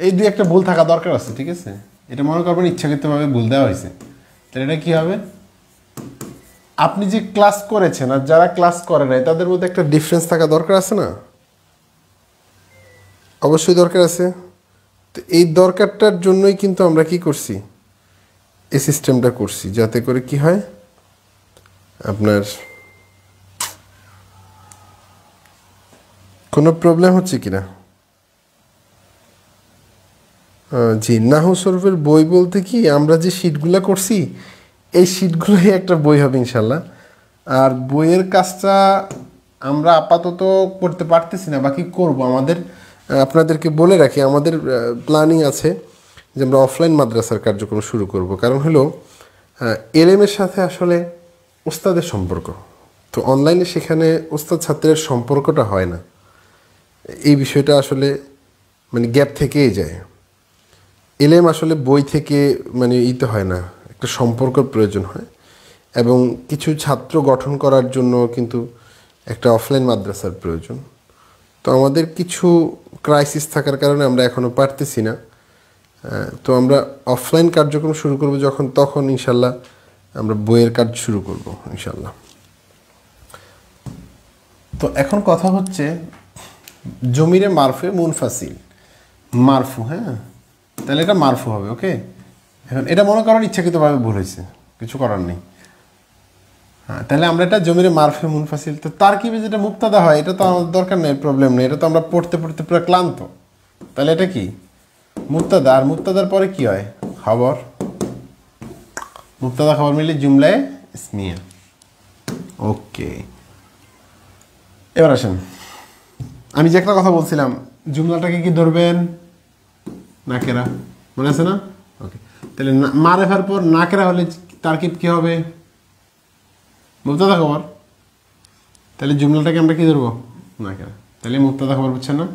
এই দুই একটা ভুল থাকা দরকার আছে। ঠিক আছে, এটা মনে করবেন ইচ্ছাকৃতভাবে ভুল দেওয়া হয়েছে, তাহলে এটা কি হবে, আপনি যে ক্লাস করেছেন আর যারা ক্লাস করে নাই তাদের মধ্যে একটা ডিফারেন্স থাকা দরকার আছে না? অবশ্যই দরকার আছে। তো এই দরকারটার জন্যই কিন্তু আমরা কি করছি, এই সিস্টেমটা করছি, যাতে করে কি হয় আপনার কোনো প্রবলেম হচ্ছে কিনা। জি, নাহু শরীফের বই বলতে কি, আমরা যে শিটগুলো করছি এই শিটগুলোই একটা বই হবে ইনশাল্লাহ। আর বইয়ের কাজটা আমরা আপাতত করতে পারতেছি না, বাকি করব। আমাদের আপনাদেরকে বলে রাখি, আমাদের প্ল্যানিং আছে যে আমরা অফলাইন মাদ্রাসার কার্যক্রম শুরু করব। কারণ হলো এলএমের সাথে আসলে ওস্তাদের সম্পর্ক, তো অনলাইনে সেখানে ওস্তাদ ছাত্রের সম্পর্কটা হয় না। এই বিষয়টা আসলে মানে গ্যাপ থেকেই যায়। এলএম আসলে বই থেকে মানে ইতে হয় না, একটা সম্পর্কের প্রয়োজন হয়। এবং কিছু ছাত্র গঠন করার জন্য কিন্তু একটা অফলাইন মাদ্রাসার প্রয়োজন। তো আমাদের কিছু ক্রাইসিস থাকার কারণে আমরা এখনও পারতেছি না। তো আমরা অফলাইন কার্যক্রম শুরু করব যখন, তখন ইনশাল্লাহ আমরা বইয়ের কাজ শুরু করব ইনশাল্লাহ। তো এখন কথা হচ্ছে জমিরে মারফে মুনফাসিল, মারফু, হ্যাঁ, তাহলে এটা মারফু হবে। ওকে, এখন এটা মনে করার ইচ্ছাকৃতভাবে ভুল হয়েছে, কিছু করার নেই। হ্যাঁ, তাহলে আমরা এটা জমিরে মারফে মুনফাসিল। তো তারকিবে যেটা মুবতাদা হয় এটা তো আমাদের দরকার নেই, প্রবলেম নেই, এটা তো আমরা পড়তে পড়তে পুরো ক্লান্ত। তাহলে এটা কি মুবতাদা, আর মুবতাদার পরে কি হয়, খবর। মুবতাদা খবর মিলে জুমলায় ইসমিয়া। ওকে, এবার আসেন, আমি যে একটা কথা বলছিলাম, জুমলাটাকে কি ধরবেন, নাকেরা, মনে আছে না? ওকে, তাহলে মারেফার পর নাকেরা হলে তারকিব কি হবে, মুবতাদা খবর। তাহলে জুমলাটাকে আমরা কি ধরবো, নাকেরা। তাহলে মুবতাদা খবর বুঝছেন না,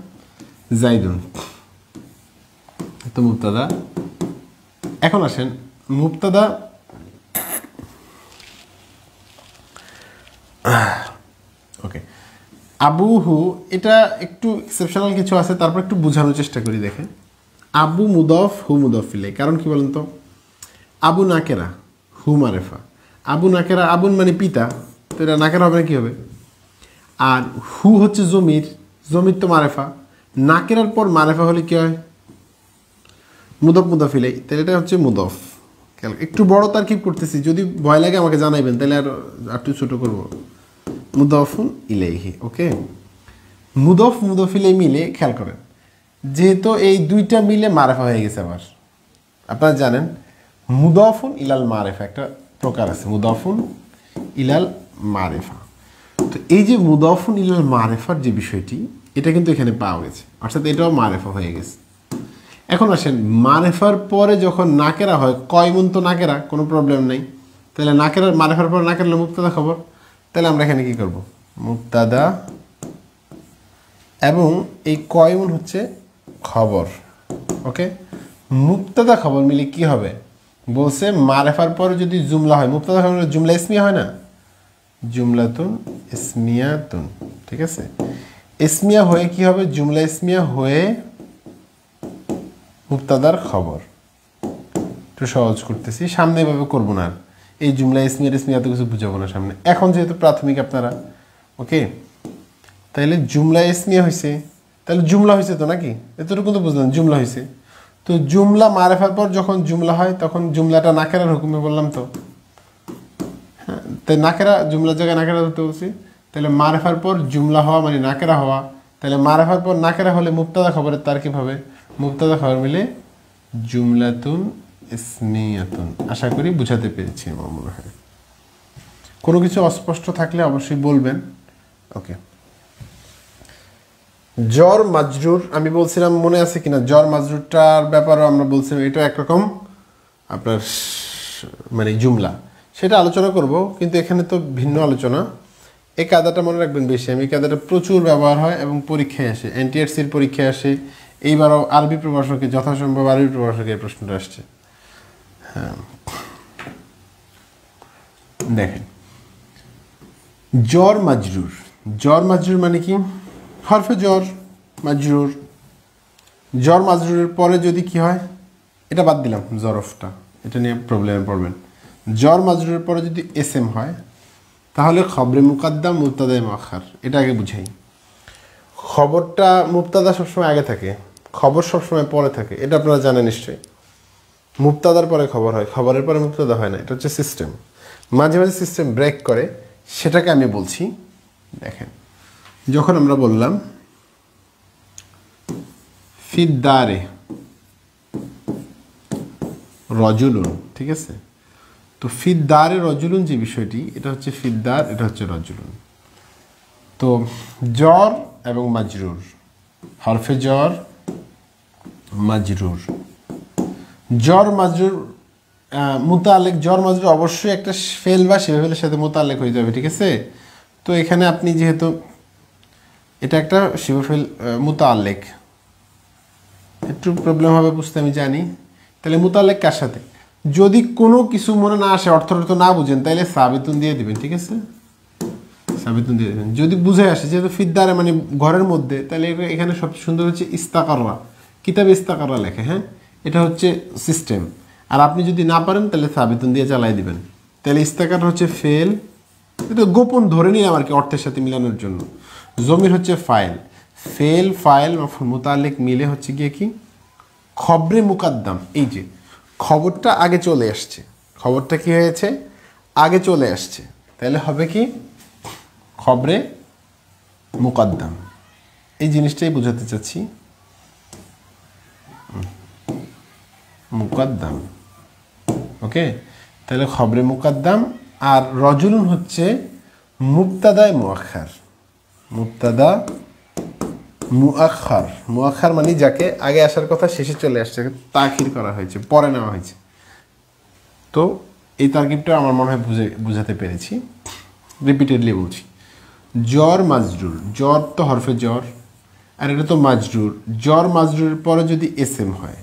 জাইদুন তো মুবতাদা। এখন আসেন মুবতাদা ওকে আবুহু, এটা একটু এক্সেপশনাল কিছু আছে, তারপর একটু বোঝানোর চেষ্টা করি। দেখেন আবু মুদফ হু মুদফ ইলাই, কারণ কি বলেন তো, আবু নাকেরা হু মারেফা, আবু নাকেরা আবুন মানে পিতা, তো এটা নাকেরা হবে না কি হবে, আর হু হচ্ছে জমির, জমির তো মারেফা, নাকেরার পর মারেফা হলে কি হয় মুদফ মুদফ ইলাই, তাহলে এটা হচ্ছে মুদফ। একটু বড় তারকিব করতেছি, যদি ভয় লাগে আমাকে জানাইবেন, তাহলে আর একটু ছোট করবো। মুদফুন ইলাইহি, ওকে মুদফ মুদফ ইলাই মিলে খেয়াল করেন, যেহেতু এই দুইটা মিলে মারেফা হয়ে গেছে। আবার আপনারা জানেন মুদফুন ইলাল মারেফা একটা প্রকার আছে, মুদফুন ইলাল মারেফা। তো এই যে মুদফুন ইলাল মারেফার যে বিষয়টি, এটা কিন্তু এখানে পাওয়া গেছে, অর্থাৎ এটাও মারেফা হয়ে গেছে। এখন আসেন মারেফার পরে যখন নাকেরা হয়, কয়মুন তো নাকেরা, কোনো প্রবলেম নেই, তাহলে নাকেরার মারেফার পরে নাকেরা মুবতাদা খবর, তাহলে আমরা এখানে কি করব, মুবতাদা এবং এই কয়মুন হচ্ছে খবর। ওকে মুবতাদা খবর মিলে কি হবে, বলছে মারেফার পরে যদি জুমলা হয়, মুবতাদা খবর জুমলা ইসমিয়া হয় না, জুমলাতুন ইসমিয়াতুন, ঠিক আছে। ইসমিয়া হয়ে কি হবে, জুমলা ইসমিয়া হয়ে মুবতাদার খবর। একটু সহজ করতেছি, সামনে এভাবে করবো না, এই জুমলা ইসমিয়া ইসমিয়া তো কিছু বুঝাবো না সামনে, এখন যেহেতু প্রাথমিক আপনারা, ওকে তাইলে জুমলা ইসমিয়া হয়েছে, তাহলে জুমলা হয়েছে তো নাকি, এতটুকু তো বুঝলাম জুমলা হয়েছে। তো জুমলা মারেফার পর যখন জুমলা হয়, তখন জুমলাটা নাকেরার হুকুমে বললাম তো, হ্যাঁ তাই নাকেরা জুমলার জায়গায় নাকেরা ধরতে বলছি, তাহলে মারেফার পর জুমলা হওয়া মানে নাকেরা হওয়া, তাহলে মারেফার পর নাকেরা হলে মুবতাদা খবরের তার কিভাবে, মুবতাদা খবর মিলে জুমলাতুন ইসমিয়াতুন। আশা করি বুঝাতে পেরেছি আমার মনে হয়। কোনো কিছু অস্পষ্ট থাকলে অবশ্যই বলবেন। ওকে জ্বর মাজরুর, আমি বলছিলাম মনে আছে কিনা, জ্বর মাজরুরটার ব্যাপারেও আমরা বলছিলাম এটা একরকম আপনার মানে জুমলা, সেটা আলোচনা করব, কিন্তু এখানে তো ভিন্ন আলোচনা। এই কায়দাটা মনে রাখবেন বেশি, আমি এই কায়দাটা প্রচুর ব্যবহার হয় এবং পরীক্ষায় আসে, এনটিআরসির পরীক্ষায় আসে। এইবারও আরবি প্রভাষকে, যথাসম্ভব আরবি প্রভাষকে এই প্রশ্নটা আসছে। হ্যাঁ দেখেন জ্বর মাজরুর, জ্বর মাজরুর মানে কি, হরফে জ্বর মাজরুর, জ্বর মাজরুরের পরে যদি কি হয়, এটা বাদ দিলাম জরফটা, এটা নিয়ে প্রবলেমে পড়বেন। জ্বর মাজরুরের পরে যদি এসএম হয়, তাহলে খবরে মুকাদ্দাম মুবতাদায়ে মুআখার, এটা আগে বুঝাই। খবরটা মুবতাদা সবসময় আগে থাকে, খবর সবসময় পরে থাকে, এটা আপনারা জানেন নিশ্চয়ই। মুবতাদার পরে খবর হয়, খবরের পরে মুবতাদা হয় না, এটা হচ্ছে সিস্টেম। মাঝে মাঝে সিস্টেম ব্রেক করে, সেটাকে আমি বলছি। দেখেন যখন আমরা বললাম ফিদ্দারে রজুলুন, ঠিক আছে, তো ফিদ্দারে রজুলুন যে বিষয়টি, এটা হচ্ছে ফিদ্দার, এটা হচ্ছে রজুলুন। তো জ্বর এবং মাজরুর, হরফে জ্বর মাজরুর, জ্বর মাজরুর মুতাআল্লিক, জ্বর মাজরুর অবশ্যই একটা ফেল বা শিফেলের সাথে মুতাআল্লিক হয়ে যাবে, ঠিক আছে। তো এখানে আপনি যেহেতু এটা একটা শিফেল মুতাআল্লিক, একটু প্রবলেম হবে বুঝতে আমি জানি। তাহলে মুতাআল্লিক কার সাথে, যদি কোনো কিছু মনে না আসে, অর্থ না বুঝেন, তাহলে সাবিতুন দিয়ে দিবেন, ঠিক আছে, সাবিতুন দিয়ে দেবেন। যদি বুঝে আসে যেহেতু ফিদ্দারে মানে ঘরের মধ্যে, তাহলে এখানে সবচেয়ে সুন্দর হচ্ছে ইস্তাকাররা, কিতাবে ইস্তাকাররা লেখে, হ্যাঁ এটা হচ্ছে সিস্টেম। আর আপনি যদি না পারেন তাহলে সাবিতুন দিয়ে চালাই দিবেন। তাহলে ইস্তাকার হচ্ছে ফেল, এটা গোপন ধরে নিলাম আর কি অর্থের সাথে মিলানোর জন্য। জমির হচ্ছে ফাইল, ফেল ফাইল মুতাআল্লিক মিলে হচ্ছে গিয়ে কি খবরে মুকাদ্দাম, এই যে খবরটা আগে চলে আসছে, খবরটা কি হয়েছে আগে চলে আসছে, তাহলে হবে কি খবরে মুকাদ্দাম। এই জিনিসটাই বোঝাতে চাচ্ছি, মুকাদ্দাম। ওকে তাহলে খবরে মুকাদ্দাম। আর রজুলুন হচ্ছে মুবতাদায়ে মুআখার, মুবতাদা মুআখার, মুআখার মানে যাকে আগে আসার কথা শেষে চলে আসছে, তাখির করা হয়েছে, পরে নেওয়া হয়েছে। তো এই তারকিবটা আমার মনে হয় বুঝাতে পেরেছি, রিপিটেডলি বলছি। জ্বর মাজরুর, জ্বর তো হরফে জ্বর, আর এটা তো মাজরুর। জ্বর মাজরুরের পরে যদি এসএম হয়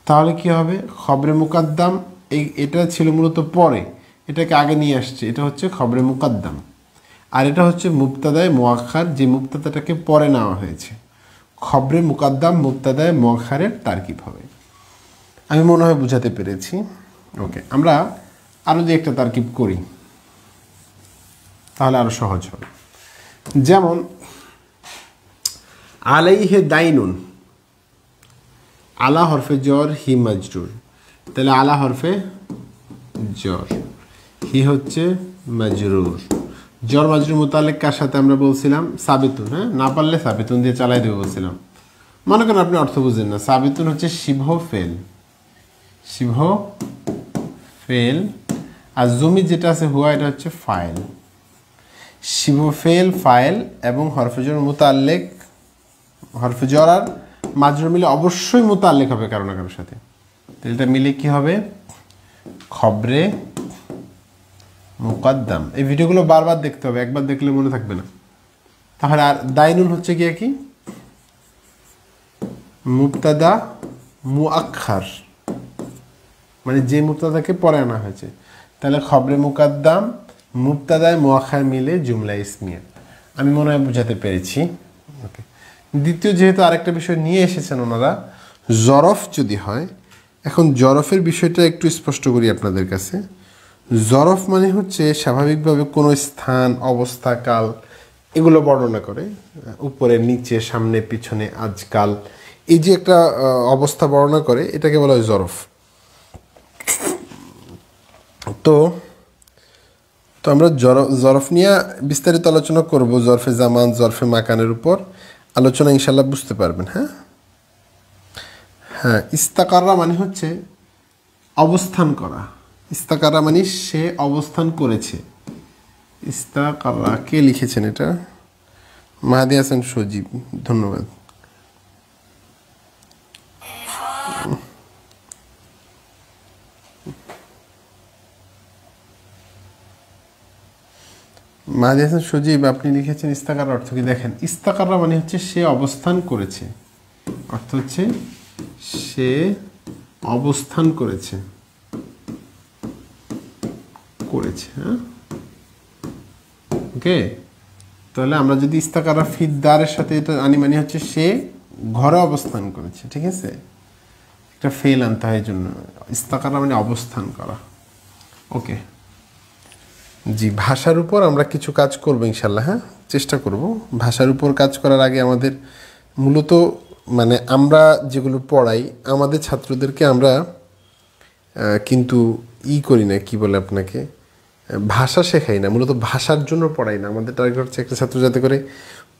তাহলে কি হবে? খবরে মুকাদ্দাম, এটা ছিল মূলত পরে, এটাকে আগে নিয়ে আসছে, এটা হচ্ছে খবরে মুকাদ্দাম। আর এটা হচ্ছে মুবতাদায়ে মুআক্খার, যে মুবতাদাটাকে পরে নেওয়া হয়েছে। খবরে মুকাদ্দাম মুবতাদায়ে মুআক্খারের তারকিব হবে। আমি মনে হয় বুঝাতে পেরেছি। ওকে, আমরা আরও যে একটা তারকিব করি তাহলে আরও সহজ হবে। যেমন আলাইহে দাইনুন, আলা হরফে জ্বর, হি মাজরুর, তাহলে আলা হরফে জ্বর, হি হচ্ছে মাজরুর। জ্বর মাজরুর মুতাল্লিক কার সাথে আমরা বলছিলাম? সাবিতুন। হ্যাঁ, না পারলে সাবিতুন দিয়ে চালাই দেবো বলছিলাম। মনে করেন আপনি অর্থ বুঝেন না, সাবিতুন হচ্ছে শিবহ ফেল, শিবহ ফেল, আর জমি যেটা আছে হুয়া, এটা হচ্ছে ফাইল। শিবহ ফেল ফাইল এবং হরফে জ্বর মুতাল্লিক, হরফে জ্বর আর মাজরুর মিলে অবশ্যই মুতাল্লিক হবে কারো না কারোর সাথে। তাহলে এটা মিলে কি হবে? খবরে মুকাদ্দাম। এই ভিডিওগুলো বারবার দেখতে হবে, একবার দেখলে মনে থাকবে না। তাহলে আর দাইনুন হচ্ছে গিয়ে কি? মুবতাদা মুআক্খার, মানে যে মুবতাদাকে পরে আনা হয়েছে। তাহলে খবরে মুকাদ্দাম মুবতাদায়ে মুআক্খার মিলে জুমলা ইসমিয়া। আমি মনে হয় বুঝাতে পেরেছি। ওকে, দ্বিতীয় যেহেতু আরেকটা বিষয় নিয়ে এসেছেন ওনারা, জরফ যদি হয়। এখন জরফের বিষয়টা একটু স্পষ্ট করি আপনাদের কাছে। জরফ মানে হচ্ছে স্বাভাবিকভাবে কোনো স্থান, অবস্থা, কাল এগুলো বর্ণনা করে। উপরে নিচে, সামনে পিছনে, আজকাল, এই যে একটা অবস্থা বর্ণনা করে, এটাকে বলা হয় জরফ। তো আমরা জরফ নিয়ে বিস্তারিত আলোচনা করব। জরফে জামান, জরফে মাকানের উপর আলোচনা ইনশাল্লাহ বুঝতে পারবেন। হ্যাঁ হ্যাঁ, ইস্তাকাররা মানে হচ্ছে অবস্থান করা। ইস্তাকাররা মানে সে অবস্থান করেছে। ইস্তাকাররা, কে লিখেছেন এটা? মাহাদি হাসান সজীব, ধন্যবাদ। মাহাদি হাসান সজীব, আপনি লিখেছেন ইস্তাকার অর্থ কি? দেখেন, ইস্তাকাররা মানে হচ্ছে সে অবস্থান করেছে, অর্থ হচ্ছে সে অবস্থান করেছে, হ্যাঁ। ওকে, তাহলে আমরা যদি ইস্তাকাররা ফিদ্দারের সাথে এটা আনি, মানে হচ্ছে সে ঘরে অবস্থান করেছে। ঠিক আছে, একটা ফেল আনতে হয়, জন্য ইস্তাকাররা মানে অবস্থান করা। ওকে জি, ভাষার উপর আমরা কিছু কাজ করবো ইনশাল্লাহ। হ্যাঁ, চেষ্টা করব। ভাষার উপর কাজ করার আগে আমাদের মূলত, মানে আমরা যেগুলো পড়াই আমাদের ছাত্রদেরকে আমরা কিন্তু করি না, কি বলে আপনাকে, ভাষা শেখাই না, মূলত ভাষার জন্য পড়াই না। আমাদের টার্গেট হচ্ছে একটা ছাত্র যাতে করে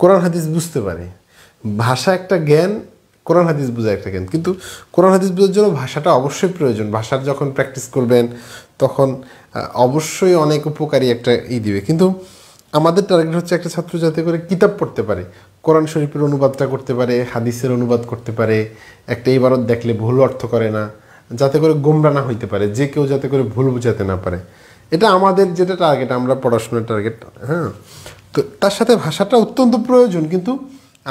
কোরআন হাদিস বুঝতে পারে। ভাষা একটা জ্ঞান, কোরআন হাদিস বোঝা একটা জ্ঞান, কিন্তু কোরআন হাদিস বোঝার জন্য ভাষাটা অবশ্যই প্রয়োজন। ভাষার যখন প্র্যাকটিস করবেন তখন অবশ্যই অনেক উপকারী একটা দিবে। কিন্তু আমাদের টার্গেট হচ্ছে একটা ছাত্র যাতে করে কিতাব পড়তে পারে, কোরআন শরীফের অনুবাদটা করতে পারে, হাদিসের অনুবাদ করতে পারে, একটা ইবারত দেখলে ভুল অর্থ করে না, যাতে করে গোমরা না হইতে পারে, যে কেউ যাতে করে ভুল বুঝাতে না পারে। এটা আমাদের যেটা টার্গেট, আমরা পড়াশোনার টার্গেট। হ্যাঁ, তো তার সাথে ভাষাটা অত্যন্ত প্রয়োজন, কিন্তু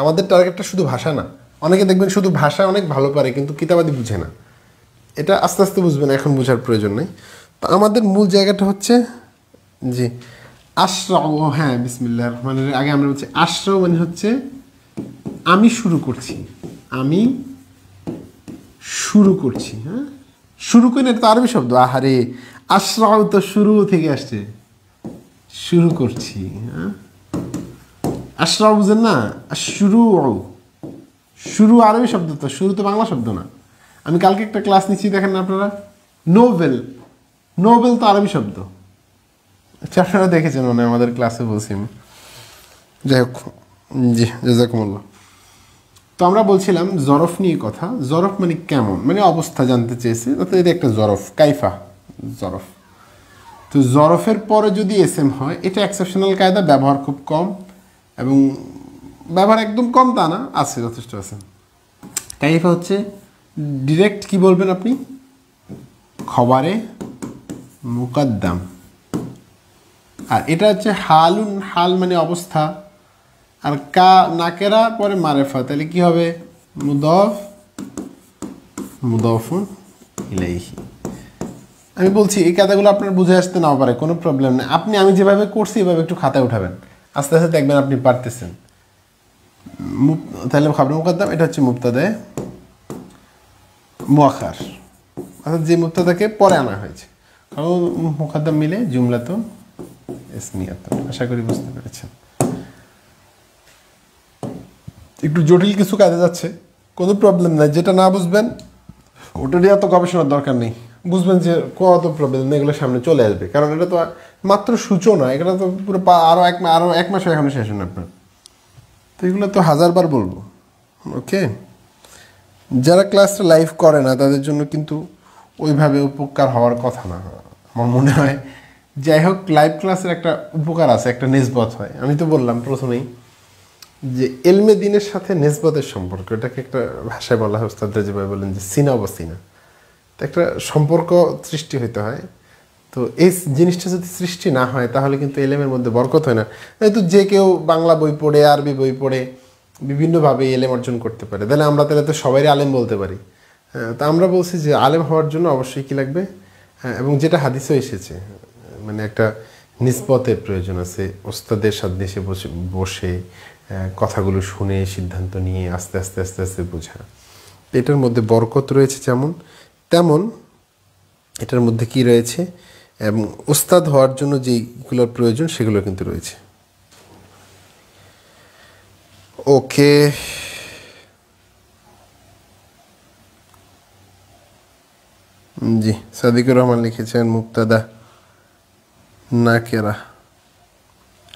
আমাদের টার্গেটটা শুধু ভাষা না। অনেকে দেখবেন শুধু ভাষা অনেক ভালো পারে কিন্তু কিতাবাদি বুঝে না। এটা আস্তে আস্তে বুঝবেন, এখন বোঝার প্রয়োজন নেই। তো আমাদের মূল জায়গাটা হচ্ছে জি আশরাউ। হ্যাঁ, বিসমিল্লাহির রহমানির রহিম। আগে আমরা বলছি আশরাউ মানে হচ্ছে আমি শুরু করছি, আমি শুরু করছি। হ্যাঁ, শুরু করি না, এটা তো আরবি শব্দ। আহারে, আশরাউ তো শুরু থেকে আসছে, শুরু করছি। হ্যাঁ, আশরাউ বুঝেন না? শুরু, শুরু আরবি শব্দ, তো শুরু তো বাংলা শব্দ না। আমি কালকে একটা ক্লাস নিচ্ছি, দেখেন না আপনারা, নোবেল, নোবেল তো আরবি শব্দ। আচ্ছা, আপনারা দেখেছেন মনে আমাদের ক্লাসে বলছি। যাই হোক, জি জাযাকুমুল্লাহ। তো আমরা বলছিলাম জরফ নিয়ে কথা। জরফ মানে কেমন, মানে অবস্থা জানতে চেয়েছে, অর্থাৎ এটা একটা জরফ, কাইফা জরফ। তো জরফের পরে যদি এসএম হয়, এটা এক্সেপশনাল কায়দা, ব্যবহার খুব কম, এবং ব্যবহার একদম কম তা না, আছে, যথেষ্ট আছে। কাইফা হচ্ছে ডিরেক্ট কি বলবেন আপনি, খবরে মুকাদ্দাম, আর এটা হচ্ছে হালুন, হাল মানে অবস্থা, আর কা নাকেরা পরে মারেফা, তাহলে কি হবে মুদফ মুদফুন ইলাইহি। আমি বলছি এই কায়দাগুলো আপনার বুঝে আসতে নাও পারে, কোনো প্রবলেম নেই। আমি যেভাবে করছি এভাবে একটু খাতায় উঠাবেন, আস্তে আস্তে দেখবেন আপনি পারতেছেন। তাহলে খাবার মুকদ্দাম এটা হচ্ছে মুবতাদা মুআখার, অর্থাৎ যে মুবতাদাকে পরে আনা হয়েছে। খাবার মুকদ্দাম মিলে জুমলাতুন ইসমিয়াতুন। আশা করি বুঝতে পেরেছেন। একটু জটিল কিছু কাজে যাচ্ছে, কোনো প্রবলেম নাই। যেটা না বুঝবেন ওটা নিয়ে এত গবেষণার দরকার নেই, বুঝবেন যে কত প্রবলেম এগুলো সামনে চলে আসবে, কারণ এটা তো মাত্র সূচনা, এটা তো পুরো আরও এক মাস এখনো শেষ হন আপনার। তো এগুলো তো হাজারবার বলবো। ওকে, যারা ক্লাসটা লাইভ করে না তাদের জন্য কিন্তু ওইভাবে উপকার হওয়ার কথা না আমার মনে হয়। যাই হোক, লাইভ ক্লাসের একটা উপকার আছে, একটা নিসবত হয়। আমি তো বললাম প্রথমেই যে এলমে দিনের সাথে নিসবতের সম্পর্ক, এটাকে একটা ভাষায় বলা হয়, ওস্তাদরা যেভাবে বলেন যে সিনা অবসিনা, তো একটা সম্পর্ক সৃষ্টি হইতে হয়। তো এই জিনিসটা যদি সৃষ্টি না হয় তাহলে কিন্তু এলেমের মধ্যে বরকত হয় না। তো যে কেউ বাংলা বই পড়ে, আরবি বই পড়ে বিভিন্নভাবে এলেম অর্জন করতে পারে, তাহলে তো সবাই আলেম বলতে পারি। তা আমরা বলছি যে আলেম হওয়ার জন্য অবশ্যই কী লাগবে, এবং যেটা হাদিসেও এসেছে, মানে একটা নিসবতের প্রয়োজন আছে। ওস্তাদের সাথে এসে বসে কথাগুলো শুনে সিদ্ধান্ত নিয়ে আস্তে আস্তে আস্তে আস্তে বোঝা, এটার মধ্যে বরকত রয়েছে যেমন, তেমন এটার মধ্যে কি রয়েছে, এবং ওস্তাদ হওয়ার জন্য যেগুলোর প্রয়োজন সেগুলো কিন্তু রয়েছে। ওকে, জি সাদিকুর রহমান লিখেছেন মুবতাদা নাকেরা।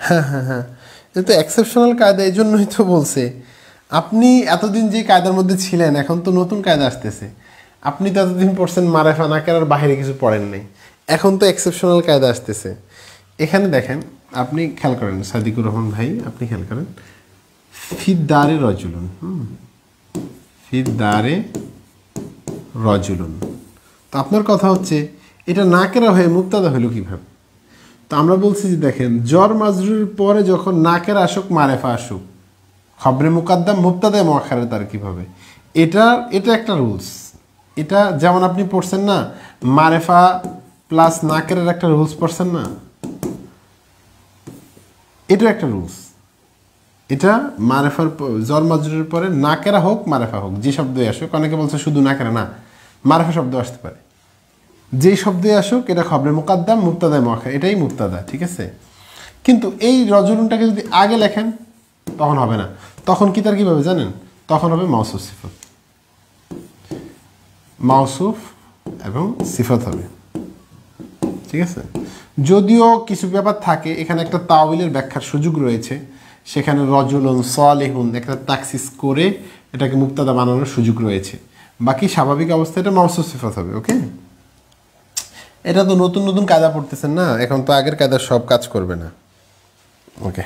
হ্যাঁ হ্যাঁ হ্যাঁ, এটা তো এক্সেপশনাল কায়দা, এই জন্যই তো বলছে। আপনি এতদিন যে কায়দার মধ্যে ছিলেন, এখন তো নতুন কায়দা আসতেছে। আপনি তো এতদিন পড়ছেন মারেফা নাকেরার বাইরে কিছু পড়েন নাই, এখন তো এক্সেপশনাল কায়দা আসতেছে। এখানে দেখেন, আপনি খেয়াল করেন সাদিকুর রহমান ভাই, আপনি খেয়াল করেন ফিদ্দারে রজুলুন, ফিদ্দারে রজুলুন। তো আপনার কথা হচ্ছে এটা নাকেরা হয়ে মুবতাদা হলো কীভাবে? তো আমরা বলছি যে দেখেন, জর মাজরুর পরে যখন নাকের আসুক মারেফা আসুক, খবরে মুকাদ্দাম মুবতাদায়ে মুআখারে তার কীভাবে, এটা একটা রুলস। এটা যেমন আপনি পড়ছেন না, মারেফা প্লাস নাকেরের একটা রুলস পড়ছেন না, এটা একটা রুলস। এটা মারেফার জর মাজরুরের পরে নাকেরা হোক মারেফা হোক, যে শব্দই আসুক, অনেকে বলছে শুধু নাকেরা না, মারেফা শব্দ আসতে পারে, যেই শব্দই আসুক এটা খবরে মুকাদ্দাম মুবতাদায়ে মুআখার, এটাই মুবতাদা, ঠিক আছে। কিন্তু এই রজুলুনটাকে যদি আগে লেখেন তখন হবে না, তখন কি তার কীভাবে জানেন, তখন হবে মাউসুফ সিফত, মাউসুফ এবং সিফত হবে, ঠিক আছে। যদিও কিছু ব্যাপার থাকে, এখানে একটা তাওয়িলের ব্যাখ্যার সুযোগ রয়েছে, সেখানে রজুলুন সালিহুন একটা তাকসিস করে এটাকে মুবতাদা বানানোর সুযোগ রয়েছে। বাকি স্বাভাবিক অবস্থায় এটা মাউসুফ সিফত হবে। ওকে, এটা তো নতুন নতুন কায়দা পড়তেছেন না, এখন তো আগের কায়দা সব কাজ করবে না। ওকে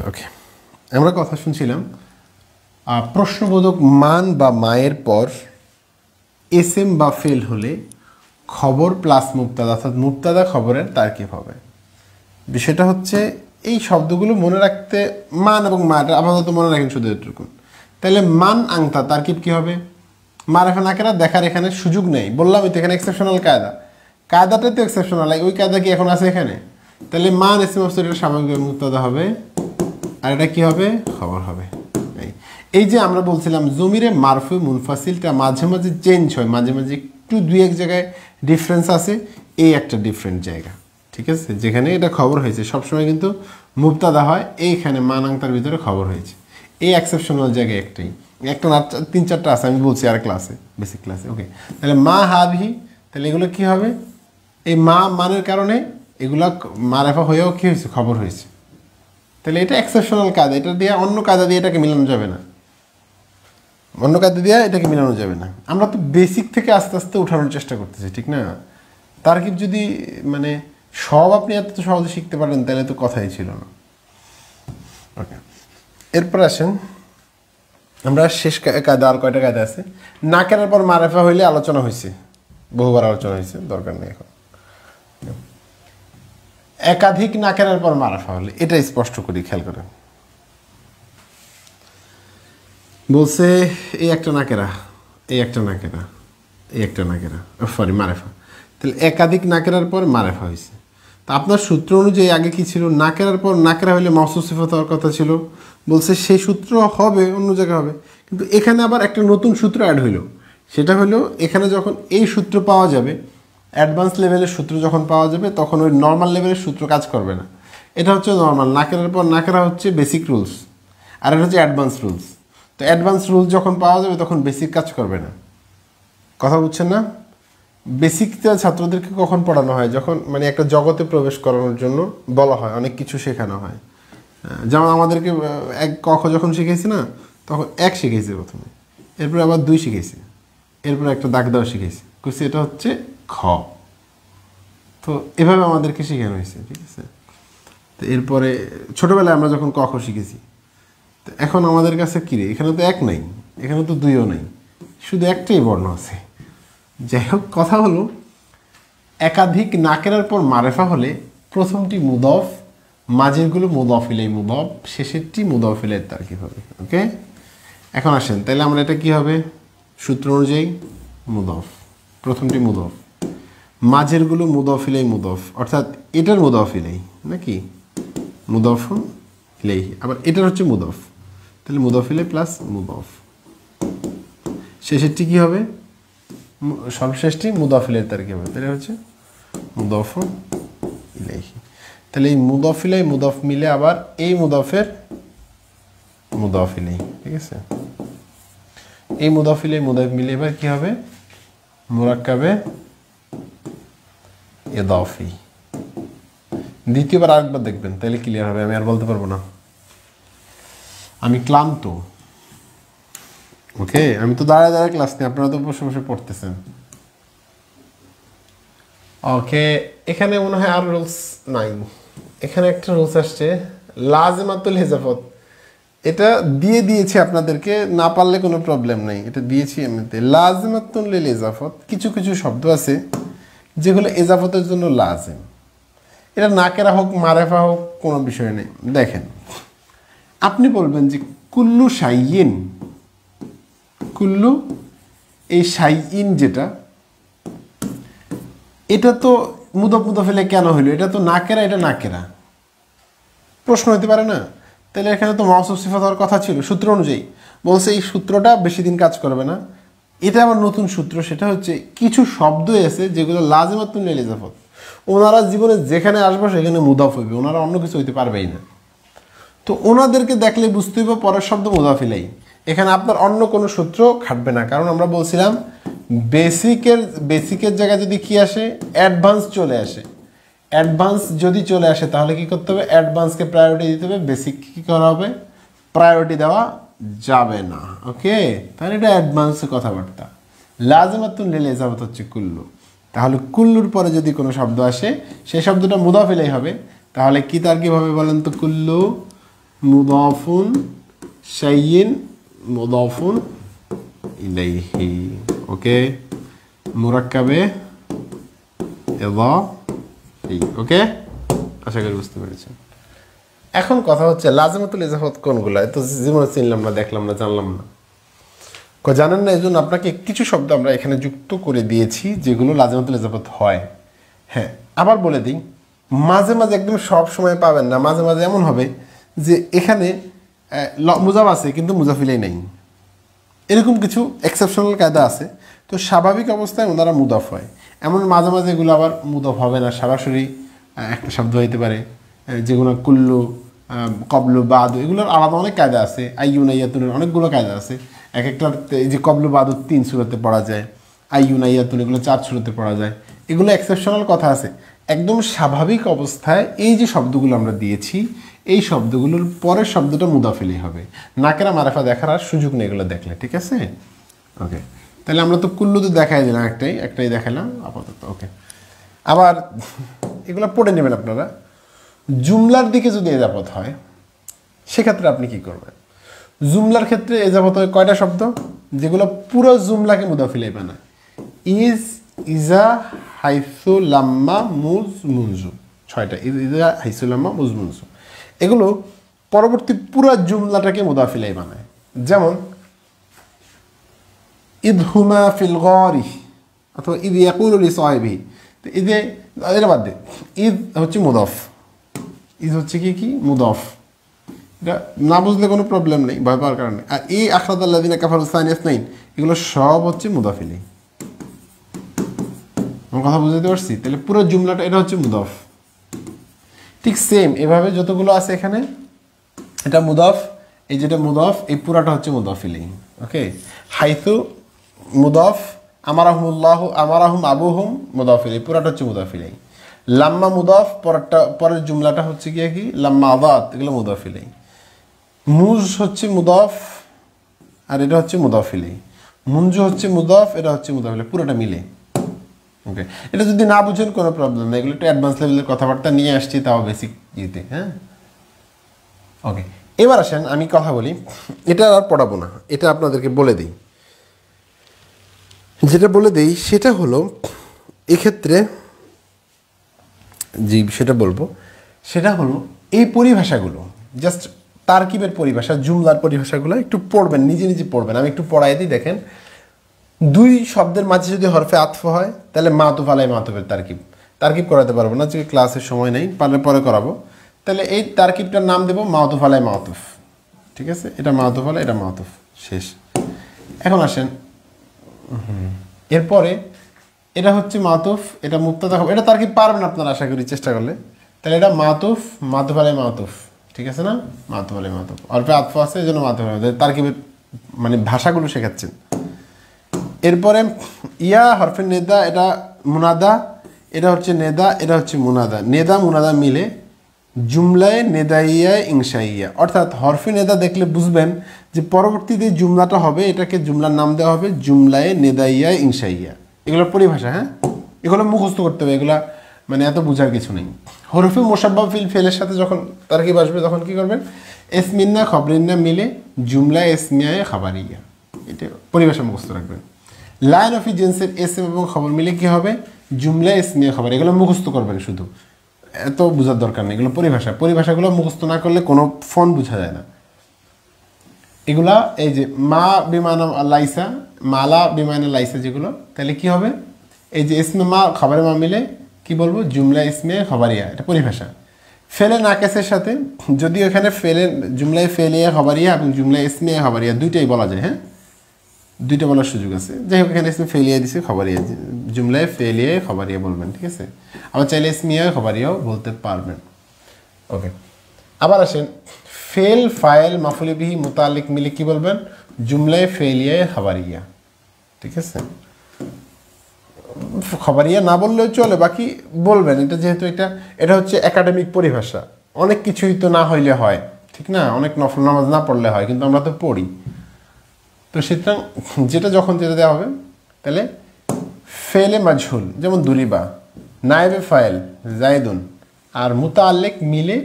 ওকে, আমরা কথা শুনছিলাম প্রশ্নবোধক মান বা মায়ের পর এসএম বা ফেল হলে খবর প্লাস মুবতাদা, অর্থাৎ মুবতাদা খবরের তারকিব হবে। বিষয়টা হচ্ছে এই শব্দগুলো মনে রাখতে, মান এবং মাটা আপাতত মনে রাখেন শুধু এটুকু। তাহলে মান আংতা তারকিব কী হবে, মারেফা নাকেরা দেখার এখানে সুযোগ নেই, বললাম তো এখানে এক্সেপশনাল কায়দা, কায়দাটাই তো এক্সেপশনাল, ওই কায়দা কি এখন আছে এখানে? তাহলে মান এসএম অফ এটা স্বাভাবিকভাবে মুবতাদা হবে, আর এটা কী হবে, খবর হবে। এই যে আমরা বলছিলাম জমিরে মারফু মুনফাসিলটা মাঝে মাঝে চেঞ্জ হয়, মাঝে মাঝে একটু দুই এক জায়গায় ডিফারেন্স আছে, এই একটা ডিফারেন্ট জায়গা, ঠিক আছে, যেখানে এটা খবর হয়েছে। সবসময় কিন্তু মুবতাদা হয়, এইখানে মানাংতার ভিতরে খবর হয়েছে, এই এক্সেপশনাল জায়গায় একটাই, একটা না তিন চারটা আছে, আমি বলছি আর ক্লাসে, বেসিক ক্লাসে। ওকে, তাহলে মা হাবহি, তাহলে এগুলো কী হবে, এই মা মানের কারণে এগুলা মারেফা হয়েও কী হয়েছে, খবর হয়েছে। তাহলে এটা এক্সেপশনাল কায়দা, এটা দিয়ে অন্য কায়দা দিয়ে এটাকে মিলানো যাবে না, অন্য কায়দা দিয়ে এটাকে মিলানো যাবে না। আমরা তো বেসিক থেকে আস্তে আস্তে উঠানোর চেষ্টা করতেছি, ঠিক না? তারকিব যদি মানে সব আপনি এত সহজে শিখতে পারেন তাহলে তো কথাই ছিল না। ওকে, এরপর আসেন আমরা শেষ কায়দা, আর কয়টা কায়দা আছে। নাকেরার পর মারেফা হইলে আলোচনা হয়েছে, বহুবার আলোচনা হয়েছে, দরকার নেই এখন। একাধিক নাকেরার পর মারাফা হলে, এটা স্পষ্ট করি, খেয়াল করেন। বলছে এই একটা নাকেরা, এই একটা নাকেরা, এই একটা নাকেরা, সরি মারেফা, তাহলে একাধিক নাকেরার পর মারেফা হয়েছে। তা আপনার সূত্র অনুযায়ী আগে কি ছিল? নাকেরার পর নাকেরা হলে মাউসুফ সিফাত হওয়ার কথা ছিল। বলছে সেই সূত্র হবে, অন্য জায়গায় হবে, কিন্তু এখানে আবার একটা নতুন সূত্র অ্যাড হইল। সেটা হলো এখানে যখন এই সূত্র পাওয়া যাবে, অ্যাডভান্স লেভেলের সূত্র যখন পাওয়া যাবে, তখন ওই নর্মাল লেভেলের সূত্র কাজ করবে না। এটা হচ্ছে নর্মাল, নাকেরার পর নাকেরা হচ্ছে বেসিক রুলস, আর এটা হচ্ছে অ্যাডভান্স রুলস। তো অ্যাডভান্স রুলস যখন পাওয়া যাবে তখন বেসিক কাজ করবে না। কথা বুঝছেন না? বেসিকটা ছাত্রদেরকে কখন পড়ানো হয়? যখন মানে একটা জগতে প্রবেশ করানোর জন্য বলা হয়, অনেক কিছু শেখানো হয়। যেমন আমাদেরকে এক ক খ যখন শিখেছি না, তখন এক শিখেছি প্রথমে, এরপরে আবার দুই শিখেছি, এরপরে একটা দাগ দেওয়া শিখেছি, কইছি এটা হচ্ছে খ। তো এভাবে আমাদেরকে শেখানো হয়েছে, ঠিক আছে? তো এরপরে ছোটোবেলায় আমরা যখন ক খ শিখেছি, তো এখন আমাদের কাছে কী রে, এখানে তো এক নাই, এখানে তো দুইও নাই, শুধু একটাই বর্ণ আছে। যাই হোক, কথা হলো একাধিক নাকেরার পর মারেফা হলে প্রথমটি মুদফ, মাঝেরগুলো মুদফ ইলাই মুদফ, শেষেরটি মুদফ ইলাই তারকিব হবে। ওকে, এখন আসেন, তাহলে আমরা এটা কি হবে? সূত্র অনুযায়ী মুদফ, প্রথমটি মুদফ, মাঝেরগুলো মুদফ ইলাই মুদফ, অর্থাৎ এটার মুদফ ইলাই নাকি মুদফ ইলাই, আবার এটার হচ্ছে মুদফ, তাহলে মুদফ ইলাই প্লাস মুদফ, শেষেরটি কি হবে? সর্বশেষটি মুদফ ইলাই তারকিব হবে, তাহলে হচ্ছে মুদফ ইলাইহি। তাহলে এই মুদফ ইলাই মুদফ মিলে আবার এই মুদফের মুদফ ইলাই, ঠিক আছে? এই মুদফ ইলাই মুদফ মিলে এবার কি হবে? মুরাক্কাবে ইদাফি। দ্বিতীয়বার আরেকবার দেখবেন, তাহলে ক্লিয়ার হবে, আমি আর বলতে পারবো না, আমি ক্লান্ত। ওকে, আমি তো দাঁড়ায় দাঁড়ায় ক্লাস নিই, আপনারা তো বসে বসে পড়তেছেন। ওকে, এখানে মনে হয় আর রুলস নাই। এখানে একটা রুলস আসছে, লাজিমাতুল হেজাফত, এটা দিয়ে দিয়েছি আপনাদেরকে, না পারলে কোনো প্রবলেম নেই, এটা দিয়েছি এমনিতে। লাজিমাতুল লিল ইজাফত, কিছু কিছু শব্দ আছে যেগুলো এজাফতের জন্য লাজিম, এটা নাকেরা হোক মারেফা হোক কোনো বিষয় নেই। দেখেন, আপনি বলবেন যে কুল্লু শাইইন, কুল্লু, এই শাইইন যেটা, এটা তো মুদফ মুদফিলে কেন হইলো? এটা তো নাকেরা, এটা নাকেরা, প্রশ্ন হতে পারে না? তাহলে এখানে তো মাউসুফ সিফাত হওয়ার কথা ছিল সূত্র অনুযায়ী। বলছে এই সূত্রটা বেশি দিন কাজ করবে না, এটা আবার নতুন সূত্র। সেটা হচ্ছে কিছু শব্দ আছে যেগুলো লাজিমাতুন লিল ইজাফত, ওনারা জীবনে যেখানে আসবে সেখানে মুদাফ হইবে, ওনারা অন্য কিছু হইতে পারবেই না। তো ওনাদেরকে দেখলে বুঝতে হইবে পরের শব্দ মুদাফ ইলাই, এখানে আপনার অন্য কোনো সূত্র খাটবে না। কারণ আমরা বলছিলাম বেসিকের জায়গায় যদি কি আসে, অ্যাডভান্স চলে আসে। অ্যাডভান্স যদি চলে আসে তাহলে কি করতে হবে? অ্যাডভান্সকে প্রায়োরিটি দিতে হবে, বেসিক কী করা হবে? প্রায়োরিটি দেওয়া যাবে না। ওকে, তাহলে এটা অ্যাডভান্সের কথাবার্তা। লাজিমাতুন লিল ইজাফত হচ্ছে কুল্লু। তাহলে কুল্লুর পরে যদি কোনো শব্দ আসে, সেই শব্দটা মুদাফ ইলাই হবে। তাহলে কি তার কীভাবে বলেন তো? কুল্লু মুদাফুন শাইইন মুদাফুন ইলাইহি। ওকে, মুরাক্কাবে ইদাফি। ওকে, আশা করি বুঝতে পেরেছেন। এখন কথা হচ্ছে লাজিমাতুল ইজাফত কোনগুলো? তো জীবনে চিনলাম না, দেখলাম না, জানলাম না, জানেন না, এই জন্য আপনাকে কিছু শব্দ আমরা এখানে যুক্ত করে দিয়েছি যেগুলো লাজিমাতুল ইজাফত হয়। হ্যাঁ, আবার বলে দিই, মাঝে মাঝে একদম সব সময় পাবেন না, মাঝে মাঝে এমন হবে যে এখানে মুজাফ আছে কিন্তু মুজাফিলাই নেই, এরকম কিছু এক্সেপশনাল কায়দা আছে। তো স্বাভাবিক অবস্থায় ওনারা মুদাফ হয়, এমন মাঝে মাঝে এগুলো আবার মুদাফ হবে না, সরাসরি একটা শব্দ হইতে পারে, যেগুলো কুল্লু, কবলু, বাদু, এগুলোর আলাদা অনেক কায়দা আছে। আইয়ুন আইয়াতুনের অনেকগুলো কায়দা আছে, এক একটা, এই যে কবলু বাদু 3 সূরাতে পড়া যায়, আইয়ুন আইয়াতুন এগুলো 4 সূরাতে পড়া যায়, এগুলো এক্সেপশনাল কথা আছে। একদম স্বাভাবিক অবস্থায় এই যে শব্দগুলো আমরা দিয়েছি, এই শব্দগুলোর পরের শব্দটা মুদাফিলেই হবে, নাকেরা মারেফা দেখার আর সুযোগ নেই এগুলো দেখলে, ঠিক আছে? ওকে, তাহলে আমরা তো কুল্লুতে দেখাই দিলাম, একটাই দেখালাম আপাতত। ওকে, আবার এগুলো পড়ে নেবেন আপনারা। জুমলার দিকে যদি এজাফত হয় সেক্ষেত্রে আপনি কি করবেন? জুমলার ক্ষেত্রে এজাফত হয় কয়টা শব্দ যেগুলো পুরো জুমলাকে মুদাফিলাই বানায়? ইজ, ইজা, হাইসু, লাম্মা, মুজ, মুনজু। 6টা ইদা হাইসুলাম্মা মুজমুনসু। এগুলো পরবর্তী পুরো জুমলাটাকে মুদাফ ইলাইহি বানায়। যেমন ইদ হুমা ফিল গারি অথবা ইদ ইয়াকুলু লিসাহিবিহি। তো ঈদে এটা বাদ দে, ঈদ হচ্ছে মুদাফ, ঈদ হচ্ছে কি মুদাফ। এটা না বুঝলে কোনো প্রবলেম নেই, ভয় পাওয়ার কারণে। আর এই আখরাদাল্লাযিনা কাফারু সানিয়া ইসনাইন এগুলো সব হচ্ছে মুদাফ ইলাইহি। আমার কথা বুঝতে পারছি? তাহলে পুরো জুমলাটা এটা হচ্ছে মুদাফ। ঠিক সেম এভাবে যতগুলো আছে এখানে এটা মুদাফ, এই যেটা মুদাফ এই পুরাটা হচ্ছে মুদাফ ইলাইহি। ওকে, হাইতু মুদাফ, আমারাহুমুল্লাহু আমারাহুম আবুহুম মুদাফ ইলাইহি, পুরাটা হচ্ছে মুদাফ ইলাইহি। লাম্মা মুদাফ, পরের জুমলাটা হচ্ছে কি লাম্মা আদাত, এগুলো মুদাফ ইলাইহি। মুজ হচ্ছে মুদাফ আর এটা হচ্ছে মুদাফ ইলাইহি। মুনজু হচ্ছে মুদাফ, এটা হচ্ছে মুদাফ ইলাইহি, পুরোটা মিলে। ওকে, এটা যদি না বুঝেন কোনো প্রবলেম নেই, এগুলো একটু অ্যাডভান্স লেভেলের কথাবার্তা নিয়ে আসছি, তাও বেসিক ইয়েতে। হ্যাঁ, ওকে, এবার আসেন আমি কথা বলি, এটা আর পড়াবো না, এটা আপনাদেরকে বলে দিই। যেটা বলে দিই সেটা হলো এক্ষেত্রে যে বিষয়টা বলবো সেটা হলো এই পরিভাষাগুলো, জাস্ট তারকিবের পরিভাষা, জুমলার পরিভাষাগুলো একটু পড়বেন, নিজে নিজে পড়বেন। আমি একটু পড়াই দিই, দেখেন। দুই শব্দের মাঝে যদি হরফে আতফ হয় তাহলে মাতুফ আলাই মাতুফের তারকিব করাতে পারবো না, যে ক্লাসের সময় নেই, পরে করাবো। তাহলে এই তারকিবটার নাম দেবো মাতুফ আলাই মাতুফ। ঠিক আছে, এটা মাতুফ আলাই, এটা মাতুফ, শেষ। এখন আসেন এরপরে এটা হচ্ছে মাতুফ, এটা মুক্তাদা, এটা তারকিব পারবেন আপনারা আশা করি চেষ্টা করলে। তাহলে এটা মাতুফ আলাই মাতুফ, ঠিক আছে না? মাতুফ আলাই মাতুফ, অল্পে আতফ আছে এই জন্য মাতুফ আলাই, তারকিবের মানে ভাষাগুলো শেখাচ্ছেন। এরপরে ইয়া হরফে নেদা, এটা মুনাদা, এটা হচ্ছে নেদা, এটা হচ্ছে মুনাদা। নেদা মুনাদা মিলে জুমলায় নেদাইয়া ইনশাইয়া, অর্থাৎ হরফে নেদা দেখলে বুঝবেন যে পরবর্তীতে জুমলাটা হবে, এটাকে জুমলার নাম দেওয়া হবে জুমলায় নেদাইয়া ইনশাইয়া। এগুলোর পরিভাষা, হ্যাঁ, এগুলো মুখস্থ করতে হবে, এগুলা মানে এত বোঝার কিছু নেই। হরফে মোসাব্বা ফিল ফেলের সাথে যখন তারকিব আসবে তখন কি করবেন, এসমিন্না খবরিন্না মিলে জুমলায় এসমিয়ায় খাবারিয়া, এটা পরিভাষা মুখস্থ রাখবেন। লাইন অফ জেন্সের এসএম এবং খবর মিলে কি হবে, জুমলা ইসমিয়া খবর, এগুলো মুখস্থ করবেন, শুধু এত বোঝার দরকার নেই। এগুলো পরিভাষাগুলো মুখস্থ না করলে কোনো ফোন বোঝা যায় না। এগুলা এই যে মা বিমানা লাইসা, মালা বিমানা লাইসা যেগুলো, তাহলে কি হবে, এই যে ইসমে মা খবরে মা মিলে কি বলবো, জুমলা ইসমিয়া খবরিয়া, এটা পরিভাষা। ফেলে নাকেসের সাথে, যদিও এখানে ফেলে জুমলায় ফেলিয়া খবরিয়া এবং জুমলা ইসমিয়া খবরিয়া দুইটাই বলা যায়, হ্যাঁ, দুইটা বলার সুযোগ আছে। যাই হোক, এখানে ইসমে ফেলিয়া দিছে, খবরিয়া, জুমলায় ফেলিয়া খবরিয়া বলবেন, ঠিক আছে। আবার চাইলে ইসমিয়া খবরিয়াও বলতে পারবেন। ওকে, আবার আসেন ফেল ফাইল মাফুলি বিহি মুতালিক মিলে কি বলবেন, জুমলায় ফেলিয়া খবরিয়া, ঠিক আছে। খবরিয়া না বললেও চলে, বাকি বলবেন, এটা যেহেতু এটা হচ্ছে একাডেমিক পরিভাষা, অনেক কিছুই তো না হইলে হয়, ঠিক না, অনেক নফল নামাজ না পড়লে হয়, কিন্তু আমরা তো পড়ি। তো সুতরাং যেটা যখন যেটা দেওয়া হবে, তাহলে ফেলে মাজহুল যেমন দুরিবা, নায়েবে ফাইল জায়দুন আর মুতাআল্লিক মিলে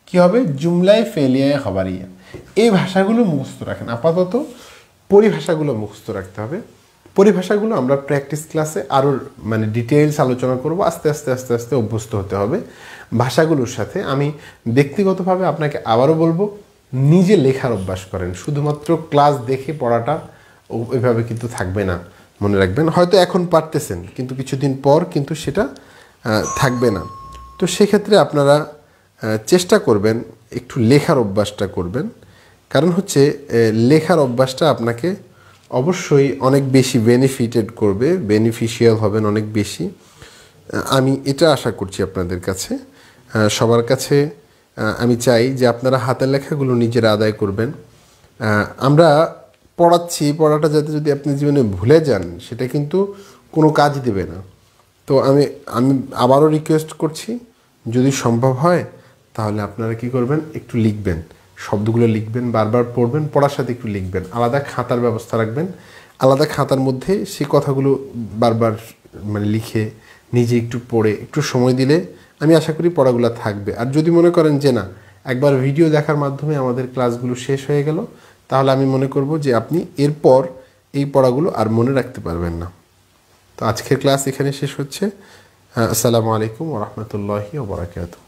কি হবে, জুমলায় ফেলিয়া খবরিয়া। এই ভাষাগুলো মুখস্থ রাখেন, আপাতত পরিভাষাগুলো মুখস্থ রাখতে হবে। পরিভাষাগুলো আমরা প্র্যাকটিস ক্লাসে আরও মানে ডিটেইলস আলোচনা করব, আস্তে আস্তে আস্তে আস্তে অভ্যস্ত হতে হবে ভাষাগুলোর সাথে। আমি ব্যক্তিগতভাবে আপনাকে আবারও বলবো, নিজে লেখার অভ্যাস করেন, শুধুমাত্র ক্লাস দেখে পড়াটা ওইভাবে কিন্তু থাকবে না, মনে রাখবেন। হয়তো এখন পারতেছেন, কিন্তু কিছুদিন পর কিন্তু সেটা থাকবে না। তো সেক্ষেত্রে আপনারা চেষ্টা করবেন একটু লেখার অভ্যাসটা করবেন, কারণ হচ্ছে লেখার অভ্যাসটা আপনাকে অবশ্যই অনেক বেশি বেনিফিশিয়াল হবেন অনেক বেশি। আমি এটা আশা করছি আপনাদের কাছে, সবার কাছে আমি চাই যে আপনারা হাতের লেখাগুলো নিজেরা আদায় করবেন। আমরা পড়াচ্ছি, পড়াটা যাতে যদি আপনি জীবনে ভুলে যান সেটা কিন্তু কোনো কাজ দেবে না। তো আমি আবারও রিকোয়েস্ট করছি, যদি সম্ভব হয় তাহলে আপনারা কি করবেন, একটু লিখবেন, শব্দগুলো লিখবেন, বারবার পড়বেন, পড়ার সাথে একটু লিখবেন, আলাদা খাতার ব্যবস্থা রাখবেন, আলাদা খাতার মধ্যে সেই কথাগুলো বারবার মানে লিখে নিজে একটু পড়ে একটু সময় দিলে আমি আশা করি পড়াগুলো থাকবে। আর যদি মনে করেন যে না, একবার ভিডিও দেখার মাধ্যমে আমাদের ক্লাসগুলো শেষ হয়ে গেল, তাহলে আমি মনে করব যে আপনি এরপর এই পড়াগুলো আর মনে রাখতে পারবেন না। তো আজকের ক্লাস এখানে শেষ হচ্ছে। আসসালামু আলাইকুম ওয়া রাহমাতুল্লাহি ওয়া বারাকাতুহু।